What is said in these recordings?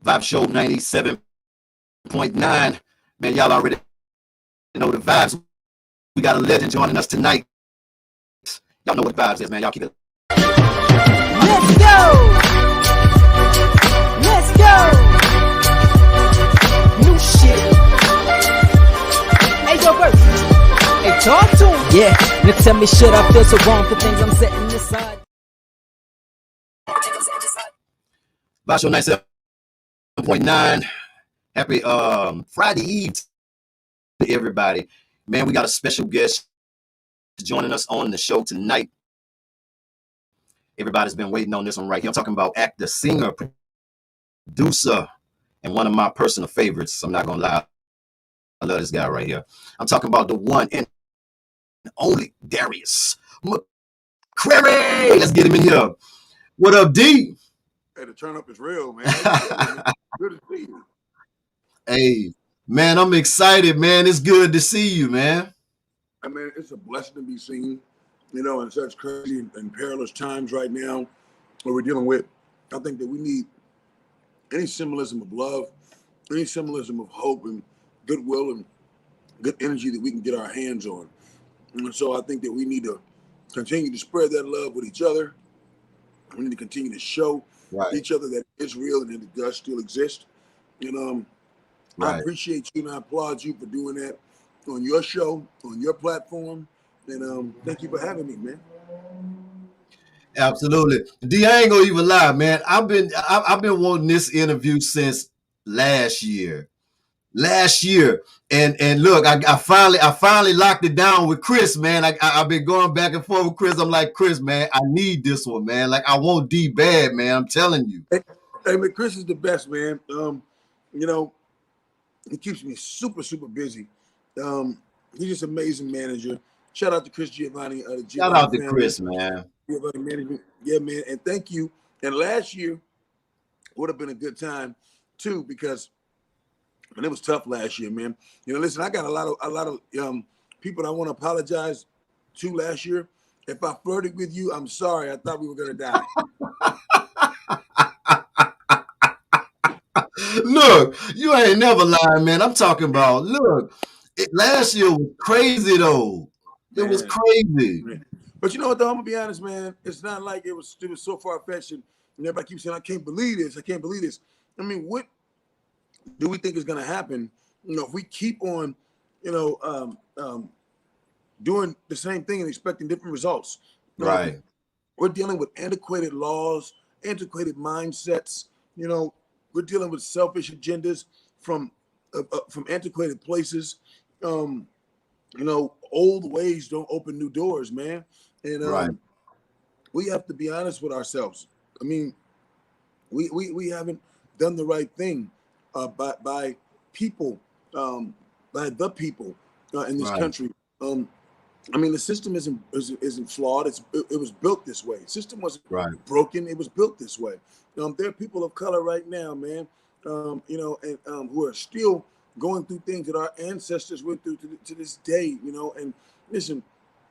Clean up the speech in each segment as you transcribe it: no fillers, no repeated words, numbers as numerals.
Vibe Show 97.9. Man, y'all already know the vibes. We got a legend joining us tonight. Y'all know what the vibes is, man. Y'all keep it. Let's go! Let's go! New shit. Hey, yo, Bert. Hey, talk to him. Yeah, now tell me shit I feel so wrong for things I'm setting aside. Vibe Show 97.9. Happy Friday Eve to everybody. Man, we got a special guest joining us on the show tonight. Everybody's been waiting on this one right here. I'm talking about actor, singer, producer, and one of my personal favorites. I'm not going to lie. I love this guy right here. I'm talking about the one and only Darius McCrary. Let's get him in here. What up, D? Hey, the turn up is real, man. Good to see you. Hey, man, I'm excited, man. It's good to see you, man. I mean, it's a blessing to be seen, in such crazy and perilous times right now where we're dealing with. I think that we need any symbolism of love, any symbolism of hope and goodwill and good energy that we can get our hands on. And so I think that we need to continue to spread that love with each other. We need to continue to show each other that it's real and that it does still exist. I appreciate you and I applaud you for doing that on your show, on your platform. And thank you for having me, man. Absolutely. D, I ain't gonna even lie, man. I've been wanting this interview since last year. And look, I finally locked it down with Chris, man. I've been going back and forth with Chris. I'm like, Chris, man, I need this one, man. Like, I want D bad, man. I'm telling you. Hey, man, Chris is the best, man. He keeps me super, super busy. He's just an amazing manager. Shout out to Chris Giovanni. Shout out to Chris, man. Giovanni Management. Yeah, man. And thank you. And last year would have been a good time too, because it was tough last year, man. Listen, I got a lot of people I want to apologize to last year. If I flirted with you, I'm sorry. I thought we were gonna die. Look, you ain't never lying, man. I'm talking about, look, last year was crazy, though. It was crazy. Man. But you know what, though? I'm going to be honest, man. It's not like it was so far-fetched, and everybody keeps saying, I can't believe this. I can't believe this. I mean, what do we think is going to happen, if we keep on, doing the same thing and expecting different results? Right. We're dealing with antiquated laws, antiquated mindsets, we're dealing with selfish agendas from antiquated places. Old ways don't open new doors, man. And we have to be honest with ourselves. I mean, we haven't done the right thing by people, by the people in this country. I mean, the system isn't flawed. It was built this way. The system wasn't broken. It was built this way. There are people of color right now, man, who are still going through things that our ancestors went through to this day, and listen,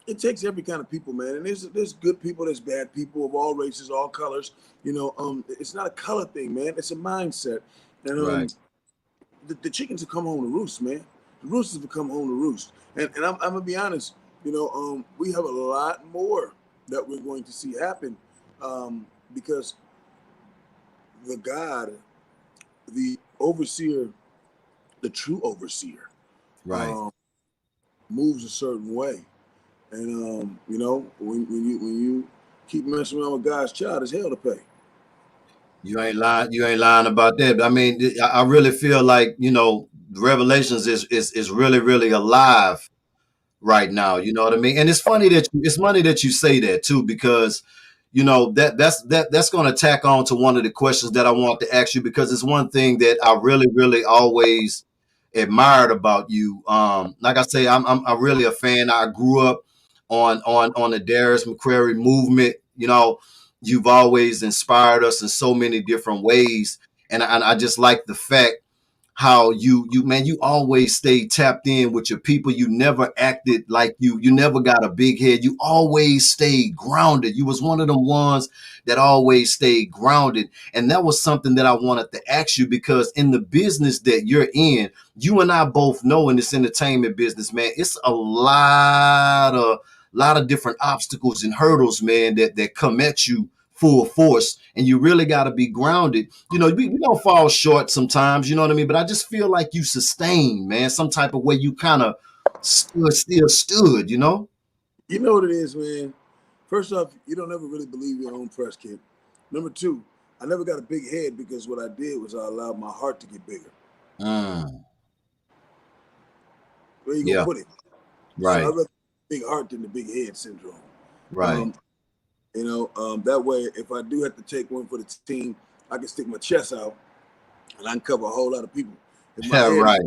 it takes every kind of people, man. And there's good people, there's bad people of all races, all colors, it's not a color thing, man. It's a mindset. And the chickens have come home to roost, man. The roosters have come home to roost. And I'm gonna be honest, we have a lot more that we're going to see happen because the overseer, the true overseer, moves a certain way. And when you keep messing around with God's child, it's hell to pay. You ain't lying about that. I mean, I really feel like, Revelations is really, really alive right now. You know what I mean? And it's funny that you say that too, because that's going to tack on to one of the questions that I want to ask you, because it's one thing that I really, really always admired about you. Like I say, I'm really a fan. I grew up on the Darius McCrary movement. You've always inspired us in so many different ways, and I just like the fact how you always stay tapped in with your people. You never acted like you never got a big head. You always stayed grounded. You was one of them ones that always stayed grounded. And that was something that I wanted to ask you, because in the business that you're in, you and I both know in this entertainment business, man, it's a lot of different obstacles and hurdles, man, that come at you full force, and you really got to be grounded. We don't fall short sometimes, you know what I mean? But I just feel like you sustained, man, some type of way. You kind of stood, you know? You know what it is, man. First off, you don't ever really believe your own press, kid. Number two, I never got a big head because what I did was I allowed my heart to get bigger. Mm, Where you gonna yeah, put it? So I right, rather big heart than the big head syndrome. right. Um, that way, if I do have to take one for the team, I can stick my chest out and I can cover a whole lot of people. If my Yeah, head is right,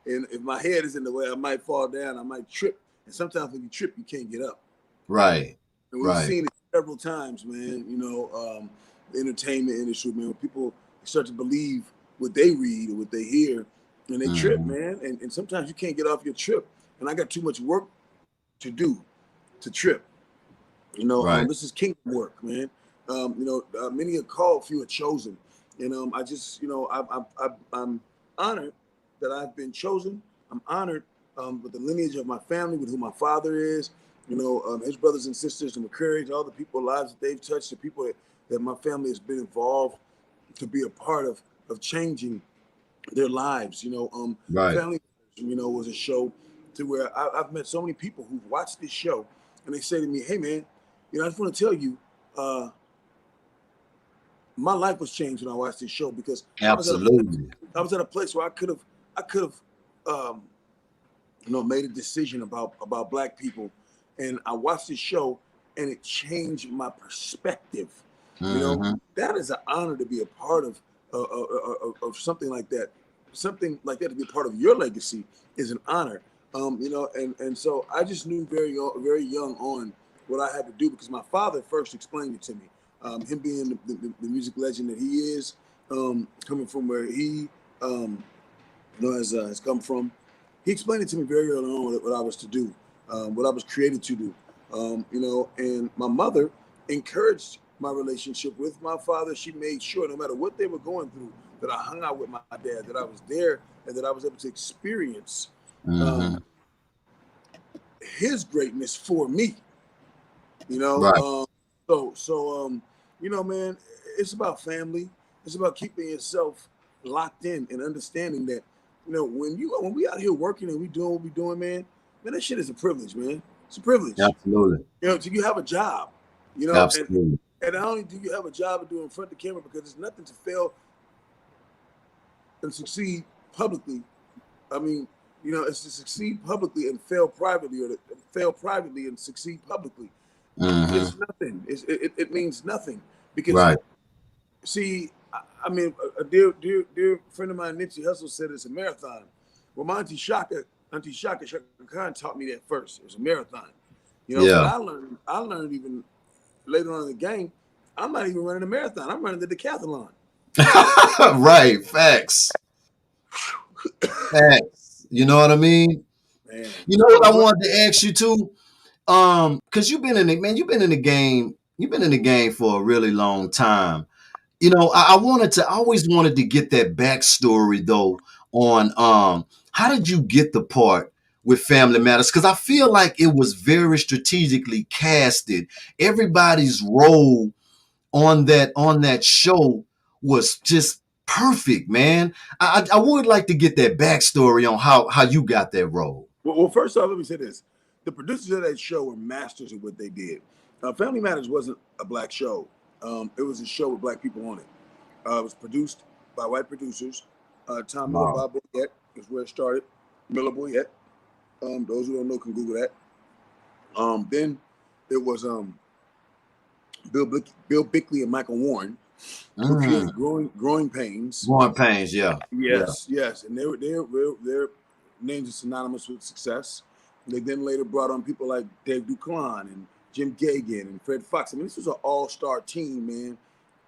and if my head is in the way, I might fall down, I might trip. And sometimes when you trip, you can't get up. right, And we've right. seen it several times, man. The entertainment industry, man, when people start to believe what they read or what they hear, and they trip, Hmm. man. And sometimes you can't get off your trip. And I got too much work to do to trip. Right. This is kingdom work, man. Many are called, few are chosen. And I just, I'm honored that I've been chosen. I'm honored with the lineage of my family, with who my father is. His brothers and sisters, the McCrary, all the people lives that they've touched, the people that my family has been involved to be a part of changing their lives. Right. Family, was a show to where I've met so many people who've watched this show, and they say to me, "Hey, man, I just want to tell you, my life was changed when I watched this show because Absolutely. I was at a place where I could have, um, made a decision about black people, and I watched this show, and it changed my perspective. Hmm. That is an honor to be a part of something like that. Something like that to be a part of your legacy is an honor. And so I just knew very young on what I had to do because my father first explained it to me. Him being the music legend that he is, coming from where he has come from. He explained it to me very early on what I was to do, what I was created to do. And my mother encouraged my relationship with my father. She made sure, no matter what they were going through, that I hung out with my dad, that I was there, and that I was able to experience Hmm. um, his greatness for me. You know, Right. um, man, it's about family. It's about keeping yourself locked in and understanding that, when we out here working and we doing what we doing, man, that shit is a privilege, man. It's a privilege. Absolutely. So you have a job, and Absolutely. not only do you have a job of doing front the camera because there's nothing to fail and succeed publicly. I mean, it's to succeed publicly and fail privately, or to fail privately and succeed publicly. Hmm. It's nothing. It means nothing because Right. see, I mean, a dear friend of mine, Nipsey Hussle, said it's a marathon. Well, my Auntie Shaka Khan taught me that first. It was a marathon, but Yeah. I learned even later on in the game. I'm not even running a marathon. I'm running the decathlon. Right. Facts. Facts. You know what I mean? Man, You know what I so wanted to ask you too? Because you've been in it, man. You've been in the game. You've been in the game for a really long time. I always wanted to get that backstory though on how did you get the part with Family Matters? Because I feel like it was very strategically casted. Everybody's role on that show was just perfect, man. I would like to get that backstory on how you got that role. first off, let me say this: the producers of that show were masters of what they did. Family Matters wasn't a black show. It was a show with black people on it. It was produced by white producers. Tom Miller, Wow. Bob Boyette is where it started. Miller Boyette. Those who don't know can Google that. Then it was Bill Bickley and Michael Warren who Mm. created Growing Pains. Growing pains, yeah. Yeah. Yes, and their names are synonymous with success. They then later brought on people like Dave Duclan and Jim Gagan and Fred Fox. I mean, this was an all-star team, man.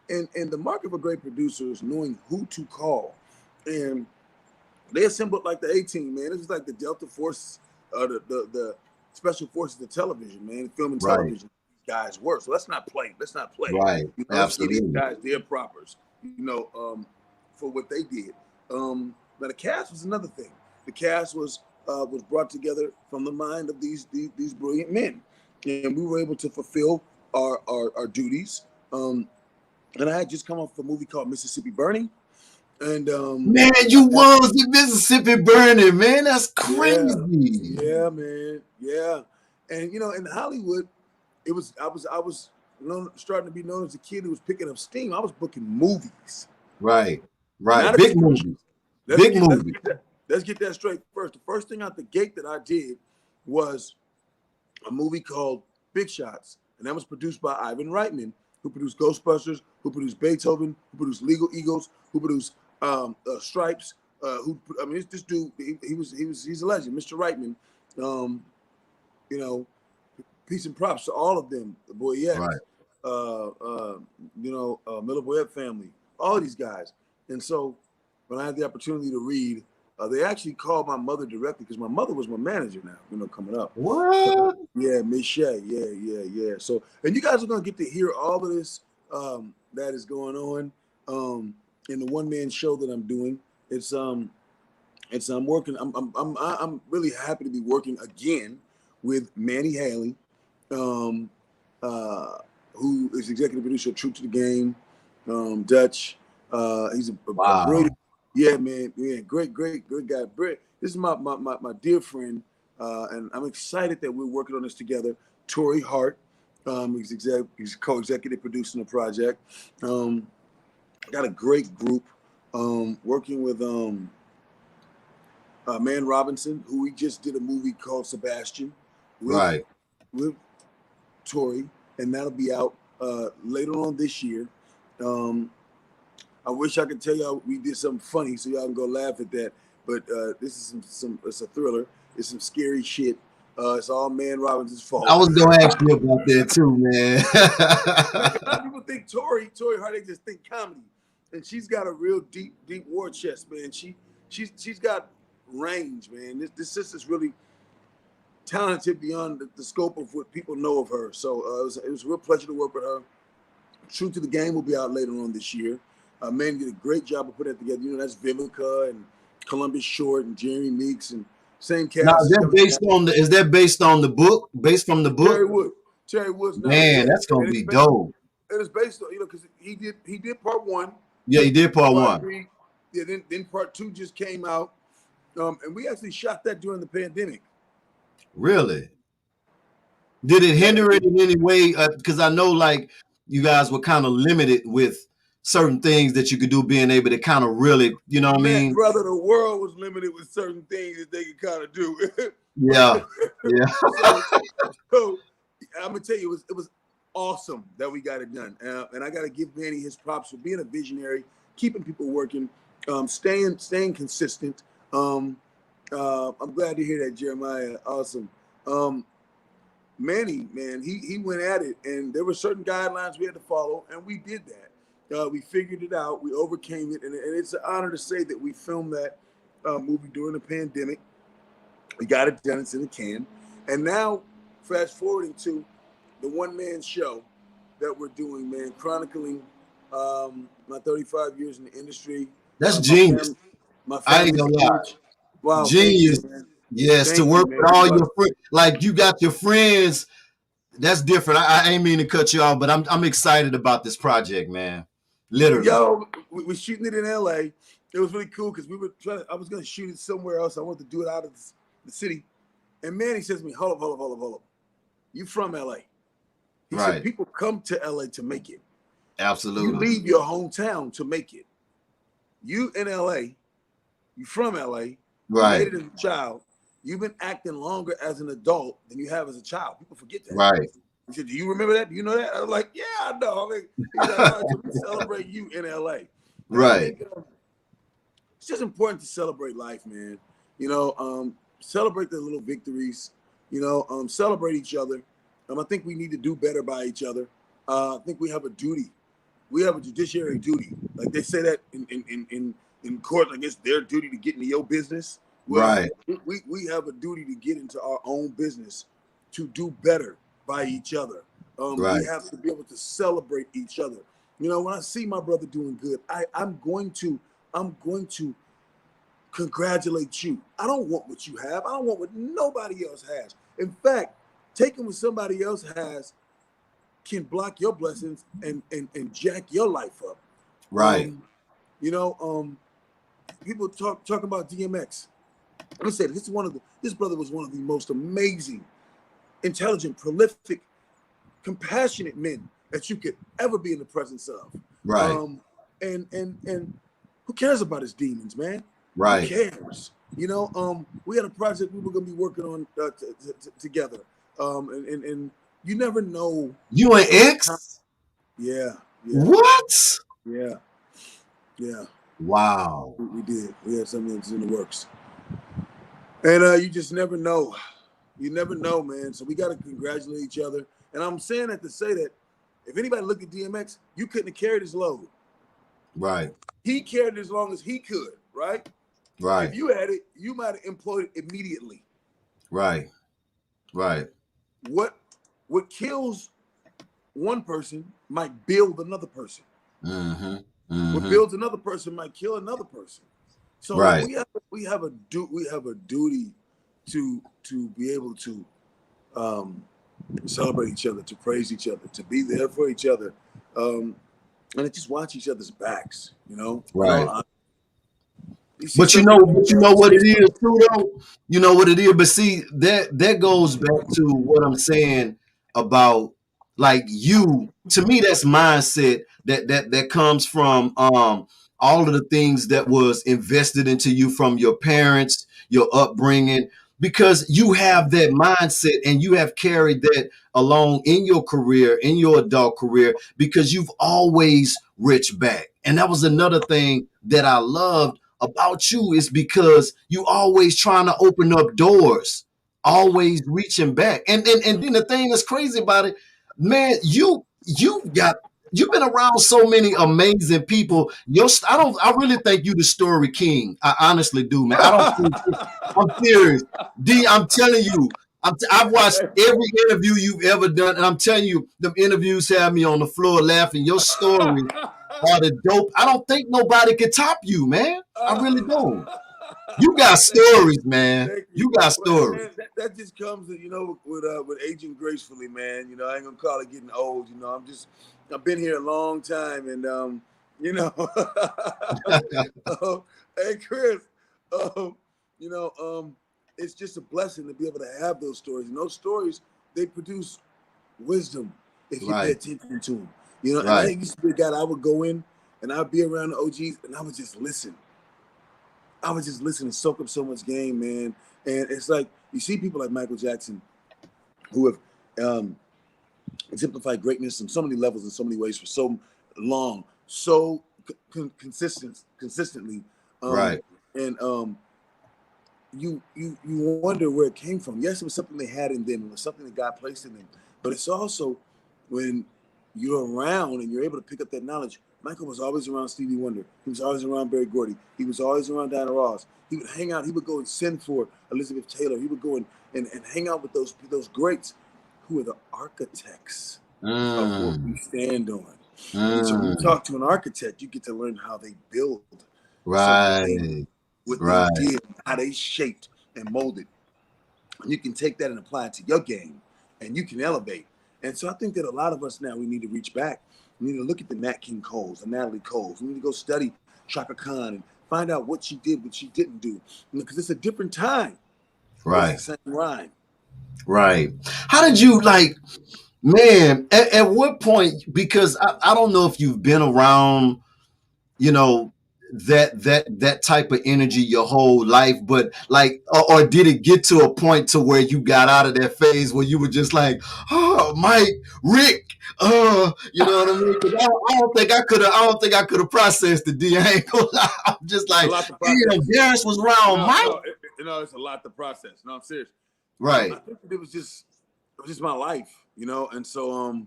And the market for great producers knowing who to call. And They assembled like the A-Team, man. It was like the Delta Force, the Special Forces of television, man, film and Right. television. Guys were. So let's not play. Let's not play. Right. Let's give these Absolutely. guys their propers, for what they did. Now the cast was another thing. The cast was brought together from the mind of these brilliant men, and we were able to fulfill our duties. And I had just come off a movie called Mississippi Burning, and Man, you was in Mississippi burning, man. That's yeah, crazy. yeah, man, yeah. And in Hollywood, I was starting to be known as a kid who was picking up steam. I was booking movies, Right. Right. not a Big TV show. movie. Big movie. Let's get that straight first. The first thing out the gate that I did was a movie called Big Shots, and that was produced by Ivan Reitman, who produced Ghostbusters, who produced Beethoven, who produced Legal Eagles, who produced Stripes. This dude, he's a legend, Mr. Reitman. You know, peace and props to all of them, the Boyettes, Right. Miller Boyette family, all these guys. And so when I had the opportunity to read, they actually called my mother directly because my mother was my manager now, coming up. What? Yeah, Miss Shay. Yeah. So, and you guys are gonna get to hear all of this that is going on in the one-man show that I'm doing. I'm working. I'm really happy to be working again with Manny Haley, who is executive producer of True to the Game. Dutch. He's a Wow. brilliant. Yeah, man. Yeah, great guy. This is my dear friend, and I'm excited that we're working on this together. Torrey Hart, he's co-executive producing the project. Got a great group working with Man Robinson, who we just did a movie called Sebastian with Torrey, and that'll be out later on this year. I wish I could tell y'all we did something funny so y'all can go laugh at that, but this is it's a thriller. It's some scary shit. It's all Man Robinson's fault. I was gonna ask you about that too, man. A lot of people think Torrey Hart, they just think comedy, and she's got a real deep war chest, man. She's got range, man. This sister's really talented beyond the scope of what people know of her. So it was a real pleasure to work with her. True to the Game will be out later on this year. Man did a great job of putting that together. That's Vivica and Columbus Short and Jeremy Meeks and same cast. Now, is that based on the book? Based from the book? Terry Woods. Man, that's gonna be dope. It is based on, because he did part one. Yeah, he did part one. Yeah, then part two just came out. And we actually shot that during the pandemic. Really? Did it hinder it in any way? Because I know, like, you guys were kind of limited with certain things that you could do, being able to kind of really, you know what I mean? Brother, the world was limited with certain things that they could kind of do. Yeah. So I'm gonna tell you, it was awesome that we got it done, and I got to give Manny his props for being a visionary, keeping people working, staying consistent. I'm glad to hear that, Jeremiah. Awesome. Manny, man, he went at it, and there were certain guidelines we had to follow, and we did that. We figured it out. We overcame it, and it's an honor to say that we filmed that movie during the pandemic. We got it done. It's in the can. And now, fast forwarding to the one-man show that we're doing, man, chronicling my 35 years in the industry. That's genius. I ain't gonna lie. Wow, genius. You, yes, to work with all your friends. Like, you got your friends. That's different. I ain't mean to cut you off, but I'm excited about this project, man. Literally. Yo, we're shooting it in LA. It was really cool because I was going to shoot it somewhere else. I wanted to do it out of the city. And Manny says to me, hold up. You from LA? He said, people come to LA to make it. Absolutely. You leave your hometown to make it. You in LA, you from LA, you made it as a child. You've been acting longer as an adult than you have as a child. People forget that. Right. He said, do you remember that? Do you know that? I was like, yeah, I know. He's like, we celebrate you in LA. And right. It's just important to celebrate life, man. Celebrate the little victories. Celebrate each other. I think we need to do better by each other. I think we have a duty. We have a judiciary duty. Like they say that in in court, I guess their duty to get into your business. Well, Right. we have a duty to get into our own business to do better by each other. We Right. have to be able to celebrate each other. You know, when I see my brother doing good, I'm going to congratulate you. I don't want what you have. I don't want what nobody else has. In fact, taking what somebody else has can block your blessings and jack your life up. Right. You know, people talk about DMX. Let me say this brother was one of the most amazing, intelligent, prolific, compassionate men that you could ever be in the presence of. Right. And who cares about his demons, man? Who Right. cares? You know, we had a project we were gonna be working on together. And you never know. You and X? Yeah, yeah, What? yeah, yeah. Wow. We did. We had something that's in the works. And you just never know. You never know, man. So we got to congratulate each other. And I'm saying that to say that if anybody looked at DMX, you couldn't have carried his load. Right. He carried it as long as he could, right? Right. If you had it, you might have imploded immediately. Right. Right. What kills one person might build another person. Mm-hmm. What Mm-hmm. builds another person might kill another person. So Right. we have a duty to be able to celebrate each other, to praise each other, to be there for each other, and to just watch each other's backs. You know, Right. You see But you something know, like but you know what it is too, though. You know what it is. But see, that goes back to what I'm saying about like you. To me, that's mindset that comes from all of the things that was invested into you from your parents, your upbringing, because you have that mindset and you have carried that along in your career, in your adult career, because you've always reached back. And that was another thing that I loved about you, is because you always trying to open up doors, always reaching back. And then the thing that's crazy about it, man, you've been around so many amazing people. I really think you the story king. I honestly do, man. I don't think I'm serious. D, I'm telling you, I've watched every interview you've ever done, and I'm telling you, the interviews have me on the floor laughing. Your story are the dope. I don't think nobody can top you, man. I really don't. You got stories, man. Thank you. You got Well, hey, stories. man, that just comes, with aging gracefully, man. You know, I ain't gonna call it getting old. You know, I've been here a long time, and you know, hey Chris, um, you know, it's just a blessing to be able to have those stories, and those stories they produce wisdom if you pay Right, attention to them. You know, and I right, used to be a guy that I would go in and I'd be around the OGs and I would just listen. I would just listen and soak up so much game, man. And it's like you see people like Michael Jackson who have exemplified greatness on so many levels in so many ways for so long, so consistently, right, and you wonder where it came from. Yes, it was something they had in them, it was something that God placed in them, but it's also when you're around and you're able to pick up that knowledge. Michael was always around Stevie Wonder. He was always around Berry Gordy. He was always around Diana Ross. He would hang out. He would go and send for Elizabeth Taylor. He would go and hang out with those greats who are the architects of what we mm, stand on. And so when you mm, talk to an architect, you get to learn how they build something, right, what they right, did, how they shaped and molded. And you can take that and apply it to your game, and you can elevate. And so I think that a lot of us now, we need to reach back. We need to look at the Nat King Coles, the Natalie Coles. We need to go study Chaka Khan and find out what she did, what she didn't do. Because it's a different time, but it's right, the same rhyme. right. How did you like, man? At what point? Because I don't know if you've been around, you know, that type of energy your whole life, but like, or did it get to a point to where you got out of that phase where you were just like, oh, Mike, Rick, you know what I mean? 'Cause I don't think I could have processed the D. I ain't gonna lie. I'm just It's a like, lot to damn, process. Darius was around No, Mike. no, it's a lot to process. No, I'm serious. I Right, think that it was just my life, and so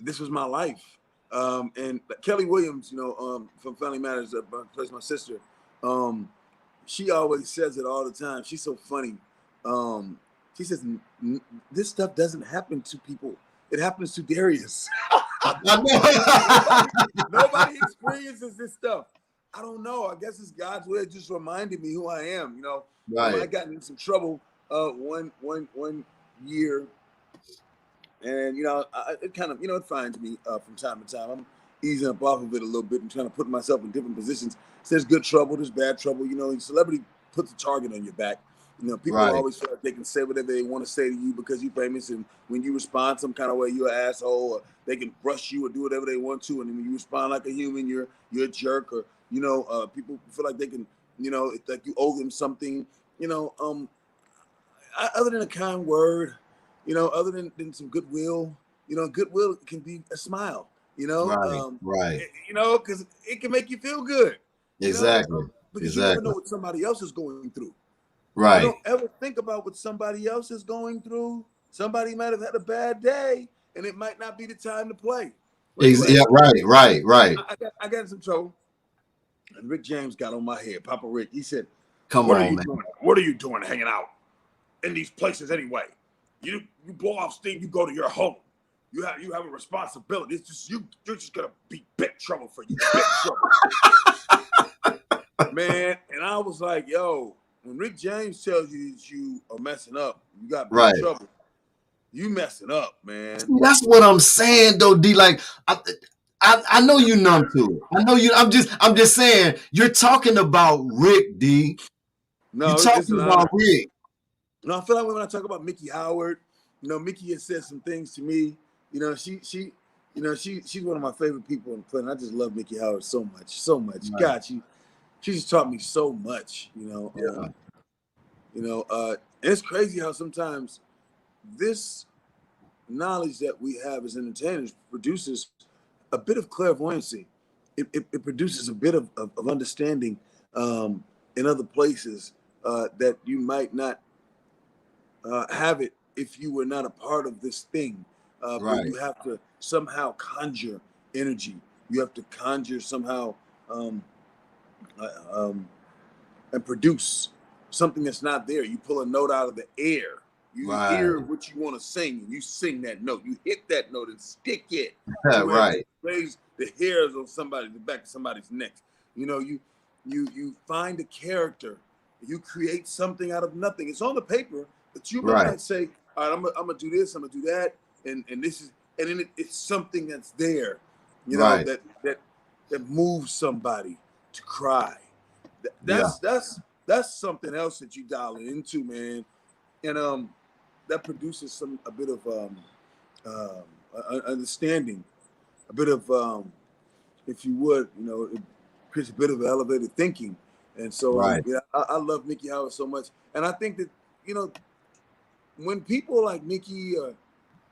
this was my life. And Kelly Williams, from Family Matters, plays my sister. Um, she always says it all the time. She's so funny. Um, she says this stuff doesn't happen to people. It happens to Darius. I nobody, nobody experiences this stuff. I don't know. I guess it's God's way of just reminding me who I am. I right, got in some trouble one year, and it kind of it finds me from time to time. I'm easing up off of it a little bit and trying to put myself in different positions. So there's good trouble, there's bad trouble. Celebrity puts a target on your back. People right, always feel like they can say whatever they want to say to you because you're famous, and when you respond some kind of way, you're an asshole, or they can brush you or do whatever they want to, and when you respond like a human, you're a jerk, or people feel like they can, it's like you owe them something. You know, um, Other than a kind word, other than some goodwill, goodwill can be a smile, right, right. because it can make you feel good, Exactly, because you never know exactly. what somebody else is going through. You Right. don't ever think about what somebody else is going through. Somebody might have had a bad day, and it might not be the time to play. Well, anyway, Yeah. Right. Right. Right. I got in some trouble, and Rick James got on my head. Papa Rick, he said, Come "What are on, you man. doing? What are you doing hanging out in these places anyway? You blow off steam, you go to your home. You have a responsibility. It's just you're just gonna be big trouble for you. Big trouble, man." And I was like, "Yo, when Rick James tells you that you are messing up, you got big Right. trouble. You messing up, man." See, that's what I'm saying, though, D. Like, I know you numb to it. I know you. I'm just saying. You're talking about Rick, D. You're No, it's talking an about honor. Rick. I feel like when I talk about Mickey Howard, Mickey has said some things to me. She's one of my favorite people on the planet. I just love Mickey Howard so much, so much. Right. God, she just taught me so much. Yeah. And it's crazy how sometimes this knowledge that we have as entertainers produces a bit of clairvoyancy. It produces a bit of understanding in other places that you might not have it if you were not a part of this thing. But Right. you have to somehow conjure energy. You have to conjure somehow um, uh, um, and produce something that's not there. You pull a note out of the air. You Right. hear what you want to sing, and you sing that note. You hit that note and stick it to where it Right. raise the hairs on the back of somebody's neck. You find a character. You create something out of nothing. It's on the paper, but you Right. might say, "All right, I'm gonna do this. I'm gonna do that," and this is, and then it's something that's there, Right. that moves somebody to cry. Yeah. That's something else that you dial into, man, and that produces a bit of understanding, a bit of if you would, it creates a bit of elevated thinking, and so Right. yeah, I love Mickey Howard so much, and I think that you know when people like Mickey or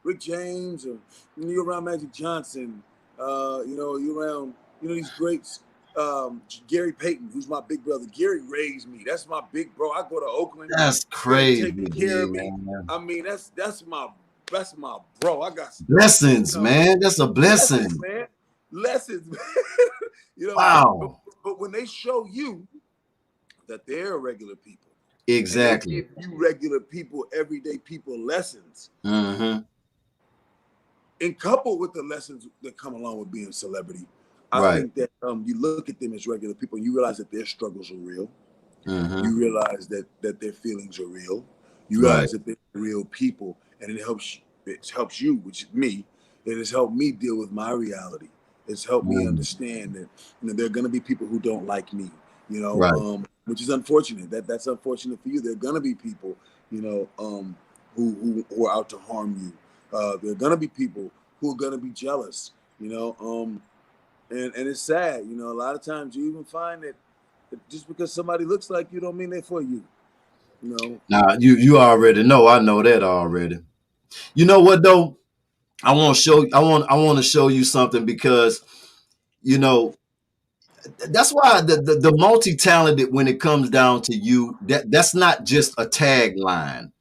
Rick James, or you're around Magic Johnson, you're around these greats. Gary Payton, who's my big brother. Gary raised me. That's my big bro. I go to Oakland. That's Gary crazy, taking care D, of me. man. I mean, that's my bro. I got Blessings, know man. That's a lessons, blessing. man. Lessons, man. But, Wow. but when they show you that they're regular people and they Exactly. give you regular people, everyday people lessons, Mm-hmm. and coupled with the lessons that come along with being a celebrity, I Right. think that you look at them as regular people and you realize that their struggles are real. Mm-hmm. You realize that their feelings are real. You Right. realize that they're real people, and it helps you, which is me. It has helped me deal with my reality. It's helped me Mm. understand that there are going to be people who don't like me. Right. Which is unfortunate. That's unfortunate for you. There are going to be people, who are out to harm you. There are going to be people who are going to be jealous. And it's sad. A lot of times you even find that just because somebody looks like you don't mean they're for you. You know. Now you already know. I know that already. You know what though? I want to show you something because you know that's why the multi-talented when it comes down to you, that's not just a tagline.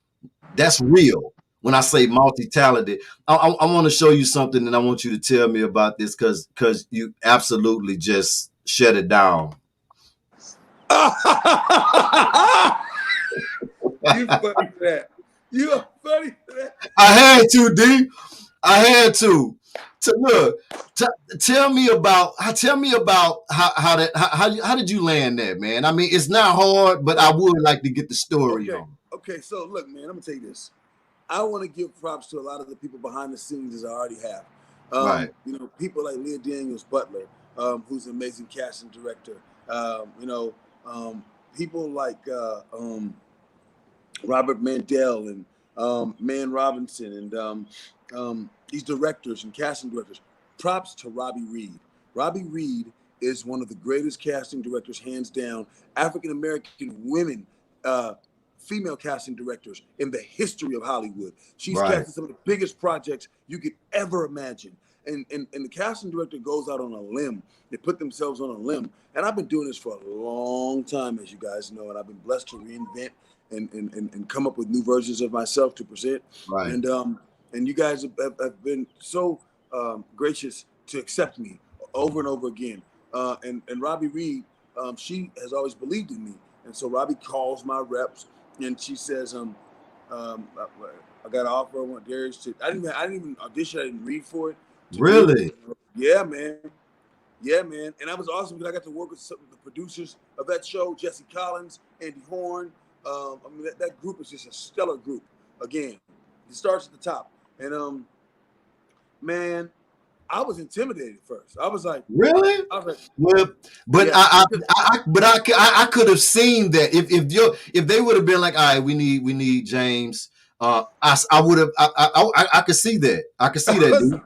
That's real. When I say multi-talented, I want to show you something, and I want you to tell me about this because you absolutely just shut it down. You funny for that. You are funny for that. I had to, D. I had to. To look, tell me about how did you land that, man? I mean, it's not hard, but I would like to get the story Okay. on. Okay. So look, man, I'm gonna tell you this. I want to give props to a lot of the people behind the scenes as I already have. Right. You know, people like Leah Daniels Butler, who's an amazing casting director. You know, people like Robert Mandel and Man Robinson and these directors and casting directors. Props to Robbie Reed. Robbie Reed is one of the greatest casting directors, hands down. African American women, female casting directors in the history of Hollywood. She's Right. casted some of the biggest projects you could ever imagine. And the casting director goes out on a limb. They put themselves on a limb. And I've been doing this for a long time, as you guys know, and I've been blessed to reinvent and come up with new versions of myself to present. Right. And you guys have been so gracious to accept me over and over again. And Robbie Reed, she has always believed in me. And so Robbie calls my reps and she says, I got an offer. I want Darius to. I didn't even audition. I didn't read for it. Really? Yeah, man. Yeah, man. And that was awesome because I got to work with some of the producers of that show, Jesse Collins, Andy Horn. I mean, that group is just a stellar group. Again, it starts at the top. And man, I was intimidated at first. I was like, really? I was like, well, but yeah, I could have seen that if they would have been like, all right, we need James. I would have. I could see that. I could see that, dude.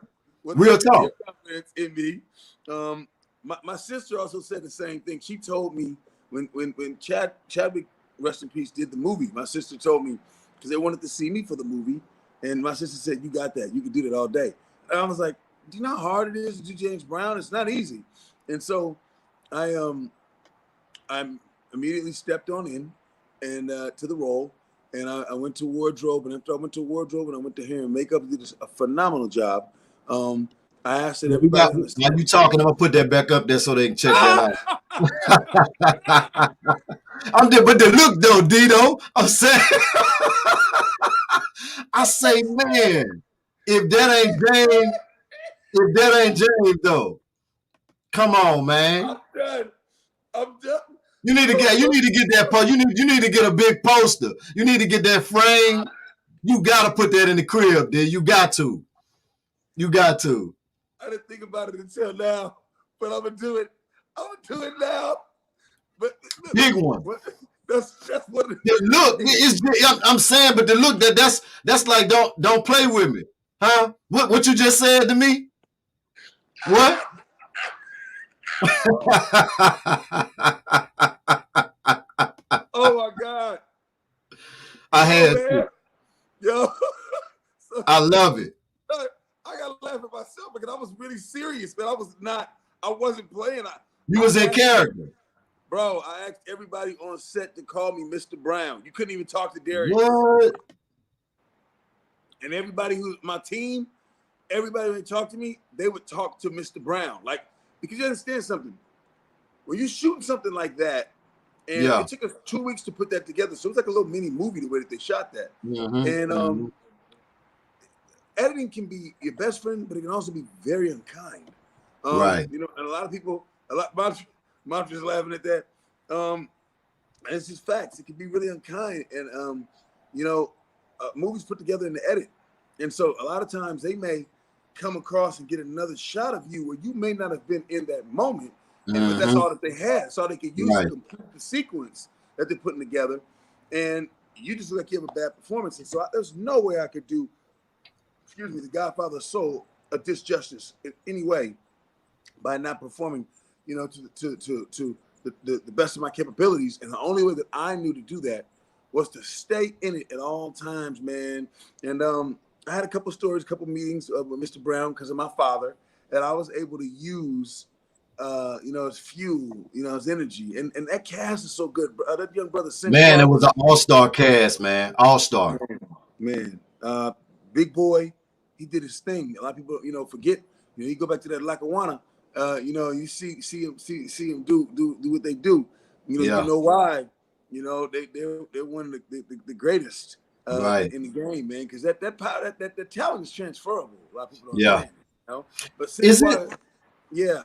Well, Real thank you for your talk. confidence in me. My sister also said the same thing. She told me when Chadwick, rest in peace, did the movie. My sister told me because they wanted to see me for the movie, and my sister said, "You got that. You can do that all day." And I was like, "Do you know how hard it is to do James Brown? It's not easy." And so I immediately stepped on in and to the role. And I went to wardrobe, and after I went to wardrobe and I went to hair and makeup, did a phenomenal job. I asked that everybody on the While set. you talking, I'm gonna put that back up there so they can check that out. I'm there, but the look though, Dito, I'm saying, I say, man, if that ain't James though, come on, man. I'm done. I'm done. You need to get that post. You need to get a big poster. You need to get that frame. You gotta put that in the crib, dude. You got to. I didn't think about it until now, but I'm gonna do it. I'm gonna do it now. But Big one. That's what it The look, I'm saying, but the look that's like don't play with me, huh? What you just said to me? What? Oh my God. I had to. Yo. So, I love it. I gotta laugh at myself because I was really serious, man. I wasn't playing. You was in character. Bro, I asked everybody on set to call me Mr. Brown. You couldn't even talk to Darius. What? And everybody who's my team, everybody when they talk to me, they would talk to Mr. Brown. Like, because you understand something. When you shooting something like that, and it took us 2 weeks to put that together. So it was like a little mini movie the way that they shot that. Mm-hmm. And editing can be your best friend, but it can also be very unkind. Right. You know, and a lot of people, Montra's laughing at that. And it's just facts. It can be really unkind. And, you know, movies put together in the edit. And so a lot of times they may come across and get another shot of you where you may not have been in that moment. But that's all that they had. That's all they could use to complete the sequence that they're putting together. And you just look like you have a bad performance. And so there's no way I could do, The Godfather of Soul a disjustice in any way by not performing, you know, to the best of my capabilities. And the only way that I knew to do that was to stay in it at all times, man. And I had a couple stories, a couple meetings with Mr. Brown because of my father that I was able to use, you know, his fuel, you know, his energy. And that cast is so good. That young brother, Man, it was an all-star cast, man. All-star. Man, Big Boy, he did his thing. A lot of people, you know, forget. You know, you go back to that Lackawanna, you know, you see him do what they do. You Yeah. know why? They're one of the greatest Right. in the game, man. Because that power that talent is transferable. A lot of people don't Yeah. understand it, But Is it? cinema, yeah,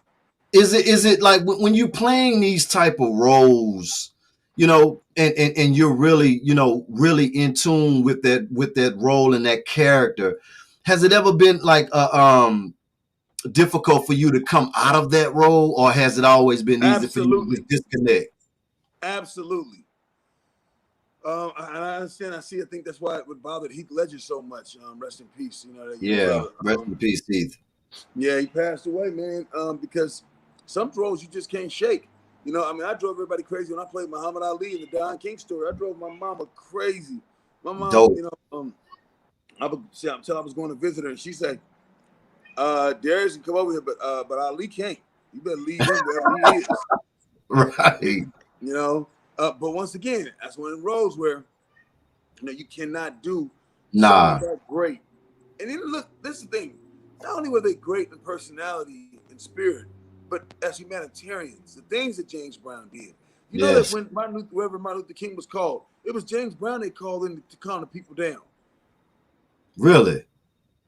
Is it like when you playing these type of roles, and you're really, really in tune with that role and that character? Has it ever been like difficult for you to come out of that role, or has it always been easy for you to absolutely, just disconnect? absolutely. And I understand. I see. I think that's why it would bother Heath Ledger so much. Rest in peace. Your Yeah. brother. Rest in peace, Heath. Yeah, he passed away, man. Because some roles you just can't shake. I mean, I drove everybody crazy when I played Muhammad Ali in the Don King story. I drove my mama crazy. My mom, Dope. I would say until I was going to visit her, and she said, "Darius can come over here, but Ali can't. You better leave him wherever he is." Right. You know. But once again, that's one of the roles where you cannot do someone Nah. that great. And then look, this is the thing. Not only were they great in personality and spirit, but as humanitarians, the things that James Brown did. You know that Yes. when Reverend Martin Luther King was called, it was James Brown they called in to calm the people down. Really.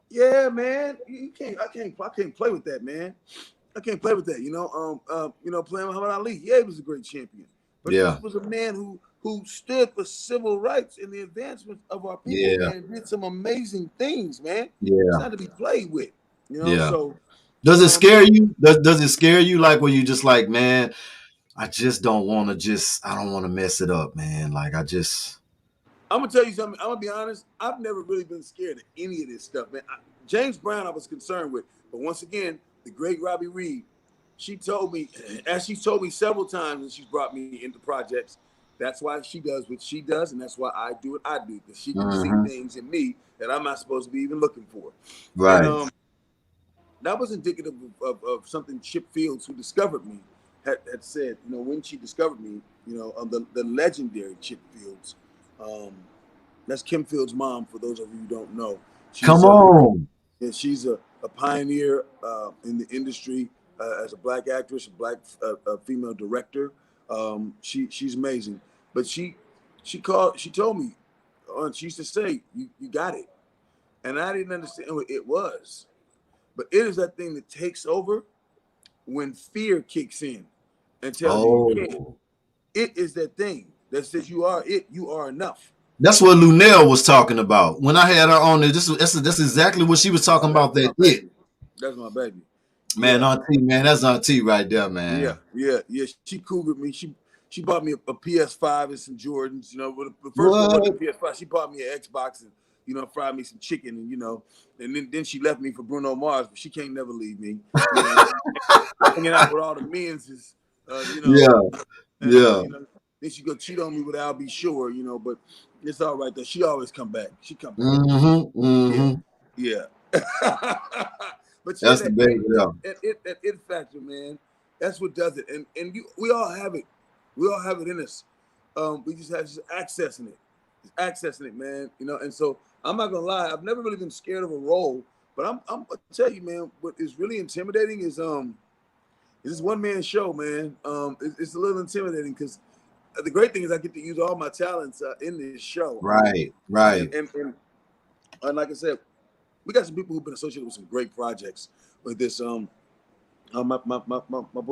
Yeah, man. You can't. I can't play with that, man. I can't play with that. Playing Muhammad Ali. Yeah, he was a great champion, but this Yeah. was a man who stood for civil rights and the advancement of our people Yeah. and did some amazing things, man. It's Yeah. not to be played with. Yeah. So Does it um, scare you? Does it scare you, like where you just like, man, I just don't want to I don't want to mess it up, man. Like I just I'm gonna tell you something. I'm gonna be honest. I've never really been scared of any of this stuff, man. James Brown, I was concerned with, but once again, the great Robbie Reed, she told me, as she's told me several times, and she's brought me into projects. That's why she does what she does, and that's why I do what I do, because she can see Mhm. things in me that I'm not supposed to be even looking for. And Right. that was indicative of something Chip Fields, who discovered me, had said. When she discovered me, the legendary Chip Fields. Um, that's Kim Fields' mom. For those of you who don't know, she's Come on. and she's a pioneer in the industry as a black actress, a black female director. She's amazing. But she told me, she used to say, you got it, and I didn't understand what it was. But it is that thing that takes over when fear kicks in and tells you can't. Oh. It is that thing that says you are it. You are enough. That's what Lunell was talking about. When I had her on there, that's exactly what she was talking Oh, that's about, my that it. baby. That's my baby. Man, Yeah, Auntie, man, that's Auntie right there, yeah, man. yeah. She cougared me. She bought me a PS5 and some Jordans. But the first one wasn't What? a PS5. She bought me an Xbox and fried me some chicken and then she left me for Bruno Mars. But she can't never leave me. Hanging out with all the men's is, Yeah, and yeah. then she go cheat on me with Al B. Sure. But it's all right though. She always come back. She come back. Mm-hmm. Yeah, Mm-hmm. yeah. But yeah, That's the that baby. it, Yeah. that it factor, man. That's what does it. And we all have it. We all have it in us. We just have just accessing it. Just accessing it, man. And so I'm not gonna lie, I've never really been scared of a role, but I'm gonna tell you, man, what is really intimidating is this one man show, man. It's a little intimidating because the great thing is I get to use all my talents in this show. Right. And, Right. and and and like I said, we got some people who've been associated with some great projects with this. My boy